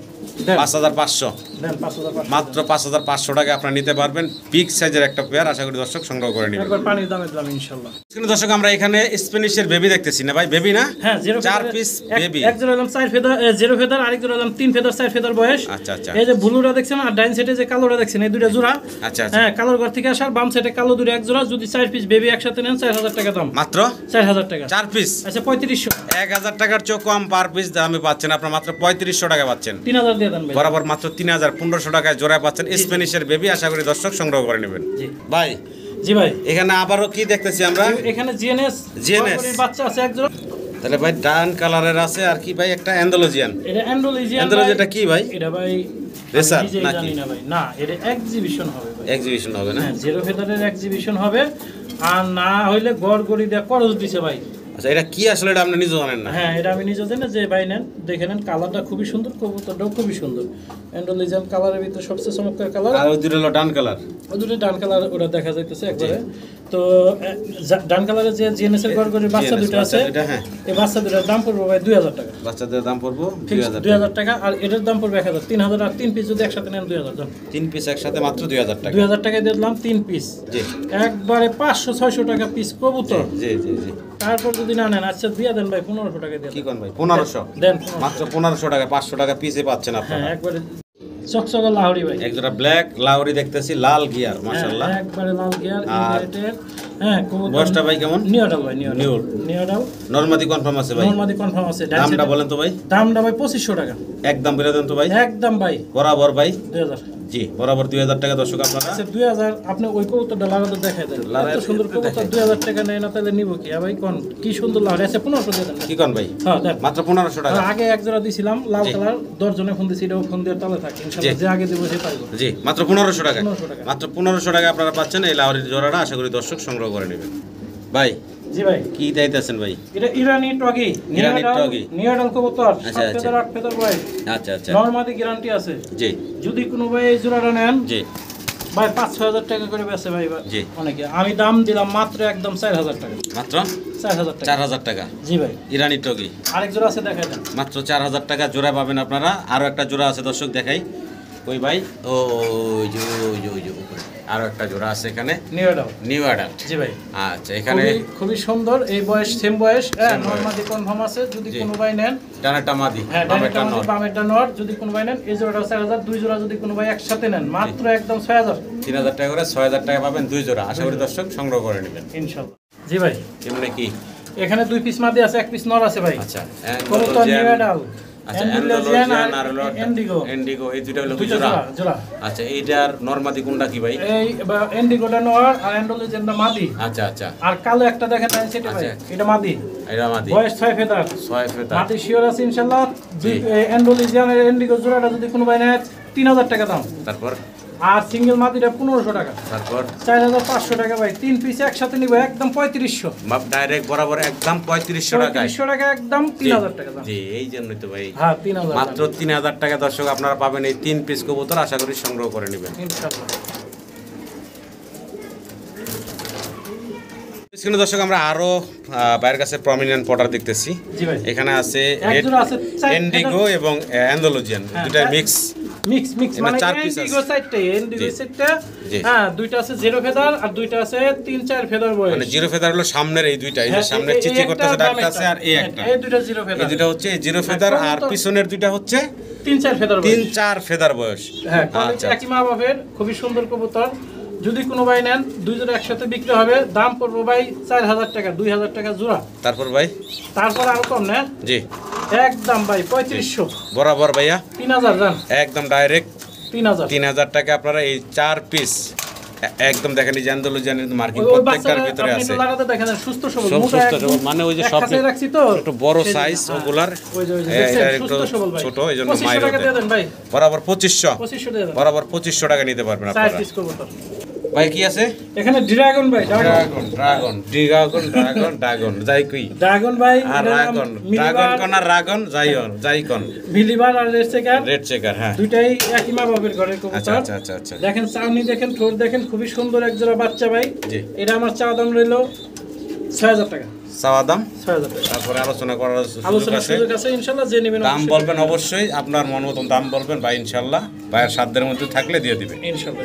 5500 দেন 5500 মাত্র 5500 টাকা আপনারা নিতে পারবেন বিগ সাইজের একটা পেয়ার। আশা করি দর্শক সংগ্রহ করে নেবেন একবার পানির দামে দিলাম ইনশাআল্লাহ। কিন্তু দর্শক আমরা এখানে স্প্যানিশের বেবি দেখতেছি না ভাই, বেবি না? হ্যাঁ, 4 পিস বেবি, এক জোড়া হলাম 4 ফেদার 0 ফেদার, আরেক জোড়া হলাম 3 ফেদার 4 ফেদার বয়স। আচ্ছা আচ্ছা এই যে ব্লুটা দেখছেন আর ডাইন সাইডে যে কালোটা দেখছেন, এই দুইটা জোড়া। আচ্ছা আচ্ছা হ্যাঁ, কালোর ঘর থেকে আসার বাম সাইডে কালো দুটো এক জোড়া। যদি 4 পিস বেবি একসাথে নেন 4000 টাকা দাম, মাত্র 4000 টাকা। 4 পিস আচ্ছা 3500, 1000 টাকার চেয়ে কম পার পিস দামে পাচ্ছেন আপনারা, মাত্র 3500 টাকা পাচ্ছেন। 3000 দিয়ে দেন ভাই। বরাবর মাত্র 3000 1500 টাকায় জোড়া পাচ্ছেন স্প্যানিশের বেবি। আশা করি দর্শক সংগ্রহ করে নেবেন জি ভাই। জি ভাই, এখানে আবারও কি দেখতেছি আমরা? এখানে জিএনএস বাচ্চা আছে এক জোড়া। তাহলে ভাই ডান কালারের আছে আর কি ভাই একটা অ্যান্ডালুজিয়ান। এটা অ্যান্ডালুজিয়ান। অ্যান্ডালুজিয়ানটা কি ভাই? এটা ভাই রেসার নিজেই নাকি? জানি না ভাই। না, এটা এক্সিবিশন হবে ভাই। এক্সিবিশন হবে না? হ্যাঁ, 0 ফেদারের এক্সিবিশন হবে। আর না হইলে গড় গড়ি দিয়ে করজ দিছে ভাই। আচ্ছা এটা কি আসলে, এটা আপনি নিজে জানেন না? হ্যাঁ, এটা আমি নিজে জানি না। যে ভাই নেন দেখে নেন, কালারটা খুবই সুন্দর, কবুতরটাও খুবই সুন্দর। অ্যান্ডালুজিয়ান কালারের ভিতরে সবচেয়ে চমৎকার কালার। আর ওই দুটো হলো ডান কালার। ওই দুটো ডান কালার ওটা দেখা যাইতেছে একবারে। তো ডান কালারের যে জিএনএস এর গড়গড়ির বাচ্চা দুটো আছে, হ্যাঁ, এই বাচ্চা দুটোর দাম পড়বে ভাই 2000 টাকা। বাচ্চাদের দাম পড়বে 2000 টাকা। আর এটার দাম পড়বে 1000, 3000। আর 3 পিস যদি একসাথে নেন 2000 দাম। 3 পিস একসাথে মাত্র 2000 টাকা। 2000 টাকায় দিয়ে দিলাম 3 পিস। জি একবারে 500-600 টাকা পিস কবুতর। জি জি জি। তারপর যদি না নেন, আচ্ছা দিয়ে দেন ভাই 1500 টাকা দিয়ে কি দেন। কোন ভাই 1500? দেন মাত্র 1500 টাকা 500 টাকা পিসে পাচ্ছেন আপনারা। হ্যাঁ, একবারে চকচকে লাহোরি ভাই। এক জোড়া ব্ল্যাক লাউরি দেখতেছি, লাল গিয়ার মাশাআল্লাহ। হ্যাঁ, একবারে লাল গিয়ার আর ইনভার্টেড। হ্যাঁ, কবুতর বয়সটা ভাই কেমন? নিউডাল ভাই, নিউ। নিউডাল নরমাদি কনফার্ম আছে ভাই? নরমাদি কনফার্ম আছে। দামটা বলেন তো ভাই। দামটা ভাই 2500 টাকা একদম বলে দেন তো ভাই। একদম ভাই। বরাবর ভাই 2000। জি বরাবর 2000 টাকা দর্শক আপনারা। আচ্ছা 2000 আপনি ওই কবুতরটা লাগাতে দেখাই দেন। এত সুন্দর কবুতর 2000 টাকা নেয় না, তাহলে নিব কি? ভাই কোন কি সুন্দর লাগাই আছে। 1500 দিয়ে দেন। কি কোন ভাই? হ্যাঁ দেন। মাত্র 1500 টাকা। আগে এক জোড়া দিছিলাম লাল কালার, 10 জনে ফোন দিছি, এটাও ফোন দিয়ে তালে থাকে ইনশাআল্লাহ। যে আগে দেব সে পাইবো। জি মাত্র 1500 টাকা। 1500 টাকা। মাত্র 1500 টাকা আপনারা পাচ্ছেন এই লাউরির জোড়াটা। আশা করি দর্শক সংগ্রহ করে নেবেন ভাই। জি ভাই, কি চাইতেছেন ভাই? এটা ইরানি টগি, ইরানি টগি। নিউডাল কবুতর। আচ্ছা, 7 ফেদার 8 ফেদার বয়স। আচ্ছা আচ্ছা নরমাদি গ্যারান্টি আছে। জি যদি কোনো ভাই এই জোড়াটা নেন জি ভাই 5-6 টাকা করে বেচে ভাই জি। অনেকে। আমি দাম দিলাম মাত্র একদম 4000 টাকা। মাত্র 4000 টাকা। 4000 টাকা। জি ভাই, ইরানি টগি আরেক জোড়া আছে দেখাই দেন। মাত্র 4000 টাকা জোড়া পাবেন আপনারা। আরো একটা জোড়া আছে দর্শক দেখাই। ওই ভাই ওই যে উপরে আরো একটা জোড়া আছে এখানে, নিউডাল। New adult. জি ভাই, আচ্ছা এখানে খুবই সুন্দর। এই বয়স সেম বয়স। হ্যাঁ, নরমাদি কনফার্ম আছে। যদি কোনো ভাই নেন, ডানাটা মাদি, হ্যাঁ বামেরটা ডাইরেক্ট নর। বামেরটা নর। যদি কোনো ভাই নেন এই জোড়াটা 4000, দুই জোড়া যদি কোনো ভাই একসাথে নেন মাত্র একদম 6000। 3000 টাকা করে 6000 টাকা পাবেন দুই জোড়া। আশা করি দর্শক সংগ্রহ করে নেবেন ইনশাআল্লাহ। জি ভাই, এমনি কি এখানে 2 পিস মাদি আছে, 1 পিস নর আছে ভাই। আচ্ছা কবুতর নিউডাল। আচ্ছা অ্যান্ডালুজিয়ান আর এন্ডিগো, এন্ডিগো এই দুটো হলো জোড়া। জোড়া। আচ্ছা এইটার নরমাদি কোনটা কি ভাই? এই এন্ডিগোটা নর আর অ্যান্ডালুজিয়ানটা মাদি। আচ্ছা আচ্ছা। আর কালো একটা দেখেন সেটা ভাই, এটা মাদি। এটা মাদি, বয়স 6 ফেদার। 6 ফেদার। মাদি শিওর আছে ইনশাআল্লাহ। জি। অ্যান্ডালুজিয়ান আর এন্ডিগো জোড়াটা যদি কোনো ভাই নেয় 3000 টাকা দাম। তারপর আর সিঙ্গেল মাদিটা 1500 টাকা। তারপর 4500 টাকা ভাই। 3 পিস একসাথে নিব একদম 3500। মাপ ডাইরেক্ট বরাবর একদম 3500 টাকা। 3500 টাকা একদম 3000 টাকা দাম। জি এই জন্যই তো ভাই। হ্যাঁ 3000 মাত্র 3000 টাকা দর্শক আপনারা পাবেন এই 3 পিস কবুতর। আশা করি সংগ্রহ করে নেবেন ইনশাআল্লাহ। স্ক্রিনে দর্শক আমরা আরো বাইরের কাছে প্রমিনেন্ট পটার দেখতেছি। জি ভাই, এখানে আছে এক জোড়া আছে এন্ডিগো এবং অ্যান্ডালুজিয়ান, দুটো মিক্স মিক্স মানে 4 পিস এন্ডিগো সাইডটা, এন্ডিগো জি। সাইডটা। জি। হ্যাঁ, দুইটা আছে 0 ফেদার আর দুইটা আছে 3-4 ফেদার বয়স। মানে জিরো ফেদার হলো সামনের এই দুইটা, এই যে হ্যাঁ, সামনে এই চিচি একটা করতেছে ডাকটা আছে, আর এই হ্যাঁ, একটা, এই দুইটা 0 ফেদার। এই দুইটা হচ্ছে জিরো ফেদার, আর পিছনের দুইটা হচ্ছে 3-4 ফেদার বয়স। 3-4 ফেদার বয়স। হ্যাঁ, কোয়ালিটি আচ্ছা একই মা বাপের, খুবই সুন্দর কবুতর। যদি কোনো ভাই নেন দুই জোড়া একসাথে বিক্রি হবে। দাম পড়বে ভাই 4000 টাকা, 2000 টাকা জোড়া। তারপর ভাই তারপর আরো কম না, জি একদম ভাই 3500। বরাবর ভাইয়া 3000 জান, একদম ডাইরেক্ট 3000। 3000 টাকা আপনারা এই 4 পিস একদম দেখেন। এই জানদুলুজানের মার্কিং ওই প্রত্যেকটার বাচ্চারা ভিতরে আপনি আছে, একটু লাগাতে দেখেন সুস্থ সবল, সব মোটা সুস্থ একদম। সবল, মানে ওই যে এক সব কাছে রাখছি তো একটু বড় সেই সাইজ জন্য, হ্যাঁ। ওগুলার, ওই যে এটা দেখছেন, একটু সুস্থ সবল ভাই। ছোট, এই জন্য 2500 মাইর টাকা দিয়ে দেন ভাই। বরাবর 2500 2500 দিয়ে দেন। বরাবর 2500 টাকা নিতে পারবেন 4 আপনারা। পিস কবুতর। ভাই কি আছে? এখানে ড্রাগন ভাই, dragon dragon dragon dragon dragon যাই কই ড্রাগন ভাই আর ড্রাগন ড্রাগন কোন আর ড্রাগন যাইও যাইকন মিলিবার আর রেড চেকার, রেড চেকার। হ্যাঁ দুইটাই একই মা বাবার ঘরের আচ্ছা কবুতর। আচ্ছা আচ্ছা আচ্ছা। দেখেন চাউনি দেখেন, ঠোঁট দেখেন, খুবই সুন্দর এক জোড়া বাচ্চা ভাই। জি এটা আমার চা দাম রইলো 6000 টাকা চাওয়া দাম 6000 টাকা। তারপরে আলোচনা করার আলোচনার সুযোগ আছে ইনশাআল্লাহ, যে নেবেন দাম বলবেন অবশ্যই, আপনার মন মতন দাম বলবেন ভাই, ইনশাআল্লাহ ভাইয়ের সাধ্যের মধ্যে থাকলে দিয়ে দিবে ইনশাআল্লাহ।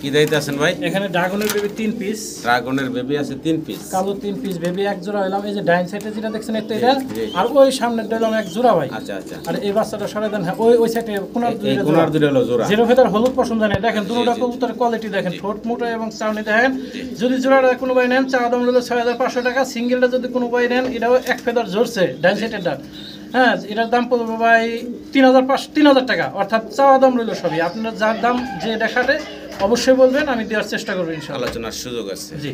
কি দিতে আছেন ভাই? এখানে ড্রাগনের বেবি 3 পিস, ড্রাগনের বেবি আছে 3 পিস, কালো 3 পিস বেবি এক জোড়া হইলাম। এই যে ডাইন সাইডে যেটা দেখছেন এটা, আর ওই সামনের হইলাম এক জোড়া ভাই। আচ্ছা আচ্ছা। আর এই বাচ্চাটা সরাই দেন। হ্যাঁ, ওই সাইডে কোনার দুটো হলো জোড়া, জিরো ফেদার হলুদ পছন্দ নেই। দেখেন দুটোটা কবুতরের কোয়ালিটি দেখেন, ঠোঁট মোটা এবং চাউনি দেখেন। যদি জোড়াটা কোনো ভাই নেন, চা দাম হলো 6500 টাকা। সিঙ্গেলটা যদি কোনো ভাই নেন, এটাও এক ফেদার ঝরছে ডাইন সাইডেরটা, হ্যাঁ, এটার দাম পড়বে ভাই 3000 টাকা। অর্থাৎ চাওয়া দাম রইল সবই। আপনার যার দাম যে এটা খাটে অবশ্যই বলবেন, আমি দেওয়ার চেষ্টা করবো ইনশাআল্লাহ। আলোচনার সুযোগ আছে। জি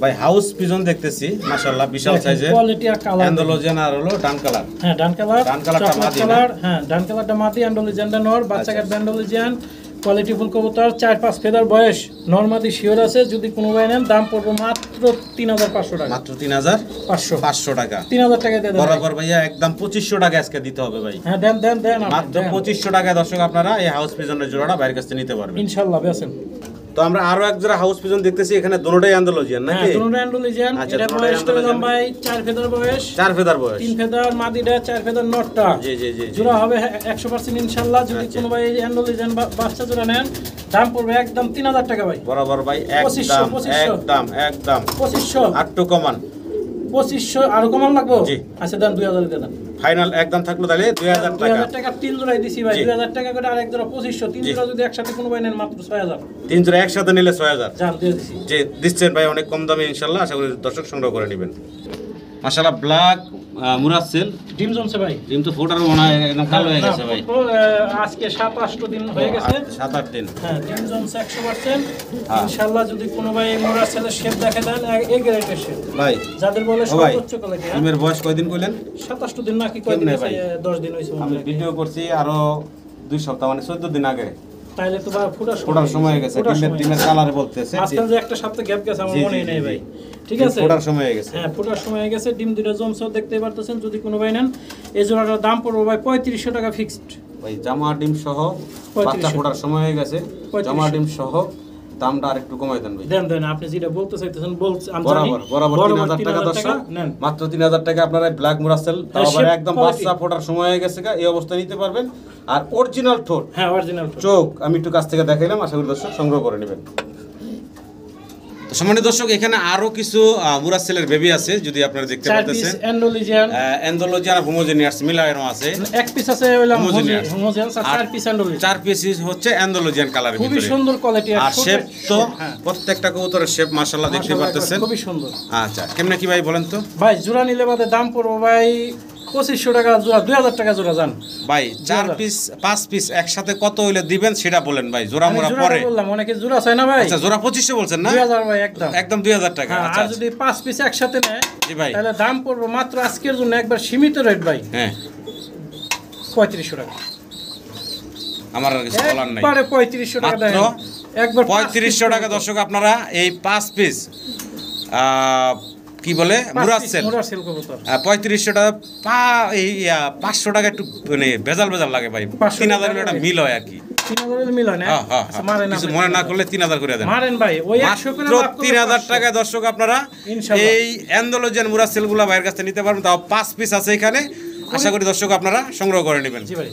ভাই হাউস পিজন দেখতেছি মাশাআল্লাহ বিশাল সাইজের, কোয়ালিটি আর কালার অ্যান্ডালোজিয়ান আর হলো ডান কালার। হ্যাঁ, ডান কালারটা মাদি না? কালার, হ্যাঁ, ডান কালারটা মাদি, অ্যান্ডালোজিয়ানটা নর। বাচ্চাকে অ্যান্ডালোজিয়ান কোয়ালিটি ফুল কবুতর, 4-5 ফেদার বয়স, নরমাদি শিওর আছে। যদি কোনো ভাই নেন, দাম পড়বে মাত্র 3500 টাকা। মাত্র 3500 টাকা। 3000 টাকা দিয়ে দেন বরাবর ভাইয়া একদম 2500 টাকা আজকে দিতে হবে ভাই। হ্যাঁ, দেন দেন দেন মাত্র 2500 টাকায় দর্শক আপনারা এই হাউস পিজনের জোড়াটা বাইরের কাছে নিতে পারবেন ইনশাআল্লাহ। বেসেন তো আমরা আরো এক জোড়া হাউস পিজন দেখতেছি, এখানে দুটোটাই অ্যান্ডালোজিয়ান নাকি? হ্যাঁ, দুটোটা অ্যান্ডালোজিয়ান। আচ্ছা, এটা দুটোটাই বয়স তো অ্যান্ডালোজিয়ান ভাই 4 ফেদার বয়স, 4 ফেদার বয়স, 3 ফেদার মাদিটা, 4 ফেদার নটটা। জি জি জি জি। জোড়া হবে 100% ইনশাআল্লাহ। যদি আচ্ছা। কোনো ভাই অ্যান্ডালোজিয়ান বাচ্চা জোড়া নেন, দাম পড়বে একদম 3000 টাকা ভাই। বরাবর ভাই 2500 একদম 2500 আটটু কমান 2500 আরো কমান লাগবে? জি। আচ্ছা দেন 2000 দিয়ে দেন। ফাইনাল একদম থাকলো তাহলে 2000 টাকা। 2000 টাকা 3 জোড়াই দিছি ভাই। জি। 2000 টাকা করে আরেক জোড়া 2500, 3 জি। জোড়া যদি একসাথে কোনো ভাই নেন মাত্র 6000। 3 জোড়া একসাথে নিলে 6000। জান দিয়ে দিছি। যে দিচ্ছেন ভাই অনেক কম দামে ইনশাআল্লাহ, আশা করি দর্শক সংগ্রহ করে নেবেন। মাশাআল্লাহ ব্ল্যাক মুরাসেল ডিম জমছে ভাই। ডিম তো ফোটার মনে হয় একদম কালো হয়ে গেছে ভাই। আজকে 7-8 দিন হয়ে গেছে। 7-8 দিন। হ্যাঁ, ডিম জমছে 100%। হ্যাঁ। ইনশাআল্লাহ যদি কোনো ভাই মুরাসেলের শেপ দেখে দেন, এই গ্রেডের শেপ ভাই যাদের বলে ও ভাই, সর্বোচ্চ কোয়ালিটি। ডিমের বয়স কয়দিন কইলেন? 27 দিন নাকি কয়দিন কেমনে হয়েছে? ভাই? 10 দিন হয়েছে মনে আমি হয়। ভিডিও করছি আরো 2 সপ্তাহ মানে 14 দিন আগে। তাইলে তো ভাই ফোটার সময় হয়ে গেছে, ডিমের কালারে বলতেছে। আজকাল যে একটা সপ্তাহ গ্যাপ গেছে আমার জি, মনেই জি, নেই জি, ভাই। জি। ঠিক আছে, ফোটার সময় হয়ে গেছে। হ্যাঁ, ফোটার সময় হয়ে গেছে। ডিম দুটো জমছে দেখতেই পারতেছেন। যদি কোনো ভাই নেন, এই জোড়াটার দাম পড়বে ভাই 3500 টাকা ফিক্সড। ভাই জামা ডিম সহ 3500 বাচ্চা ফোটার সময় হয়ে গেছে, 3500 জামা ডিম সহ দামটা আরেকটু কমাই দেন ভাই। দেন দেন, আপনি যেটা বলতে চাইতেছেন বলছেন। আমি জানি বরাবর 3000 টাকা দর্শক, নেন মাত্র 3000 টাকা আপনারা ব্ল্যাক মুরাসেল তাও আবার shape একদম quality। বাচ্চা ফোটার সময় হয়ে গেছে, এই অবস্থায় নিতে পারবেন। আর অরিজিনাল ঠোঁট, হ্যাঁ, অরিজিনাল চোখ আমি একটু কাছ থেকে দেখাইলাম, আশা করি দর্শক সংগ্রহ করে নেবেন। তো সম্মানিত দর্শক, এখানে আরো কিছু মুরাসেলের বেবি আছে, যদি আপনারা দেখতে 4 পিস পাচ্ছেন। অ্যান্ডোলিজিয়ান, অ্যান্ডোলজিয়ান আর হোমোজেনিয়াস মিলানো আছে। এক পিস আছে হইলাম Homogeneous। হোমোজেনিয়াস, আর 4 পিস অ্যান্ডোলিজিয়ান। 4 পিস হচ্ছে অ্যান্ডোলজিয়ান কালারের খুবই ভিতরে। সুন্দর কোয়ালিটি আর শেপ তো হ্যাঁ, প্রত্যেকটা কবুতরের শেপ মাশাআল্লাহ দেখতে মাশাআল্লাহ, পারতেছেন। খুবই সুন্দর। আচ্ছা কেমনে কি ভাই বলেন তো? ভাই জোড়া নিলে বাদে দাম পড়বে ভাই 2500 টাকা জোড়া, 2000 টাকা জোড়া জান ভাই 4 পিস 5 পিস একসাথে কত হইলে দিবেন সেটা বলেন ভাই, জোড়া আমি মোড়া জোড়া পরে। বললাম, অনেকে জোড়া চায় না ভাই। আচ্ছা জোড়া 2500 বলছেন না? 2000 ভাই একদম একদম 2000 টাকা। হ্যাঁ, আচ্ছা আর যদি 5 পিস একসাথে নেয় জি ভাই। তাহলে দাম পড়বে মাত্র আজকের জন্য একবার সীমিত রেট ভাই, হ্যাঁ 3500 টাকা। আমার আর কিছু বলার নাই। একবারে 3500 টাকা দেন, মাত্র একবার 3500 টাকা দর্শক আপনারা এই 5 পিস কি বলে মুরাসেল মুরাসেল কবুতর 3500 টাকা 500 টাকা একটু মানে বেজাল লাগে ভাই। 3000 একটা মিল হয় আর কি। 3000 মিল হয় না? হ্যাঁ হ্যাঁ আচ্ছা, মারেন কিছু আপনি। মনে না করলে 3000 করে দেন। মারেন ভাই, ওই 100 করে মাত্র লাভ করলে 3000 500 টাকায় দর্শক আপনারা ইনশাআল্লাহ। এই অ্যান্ডোলজিয়ান মুরাসেলগুলো বাইরের কাছে নিতে পারবেন, তাও 5 পিস আছে এখানে। আশা করি দর্শক আপনারা সংগ্রহ করে নেবেন। জি ভাই।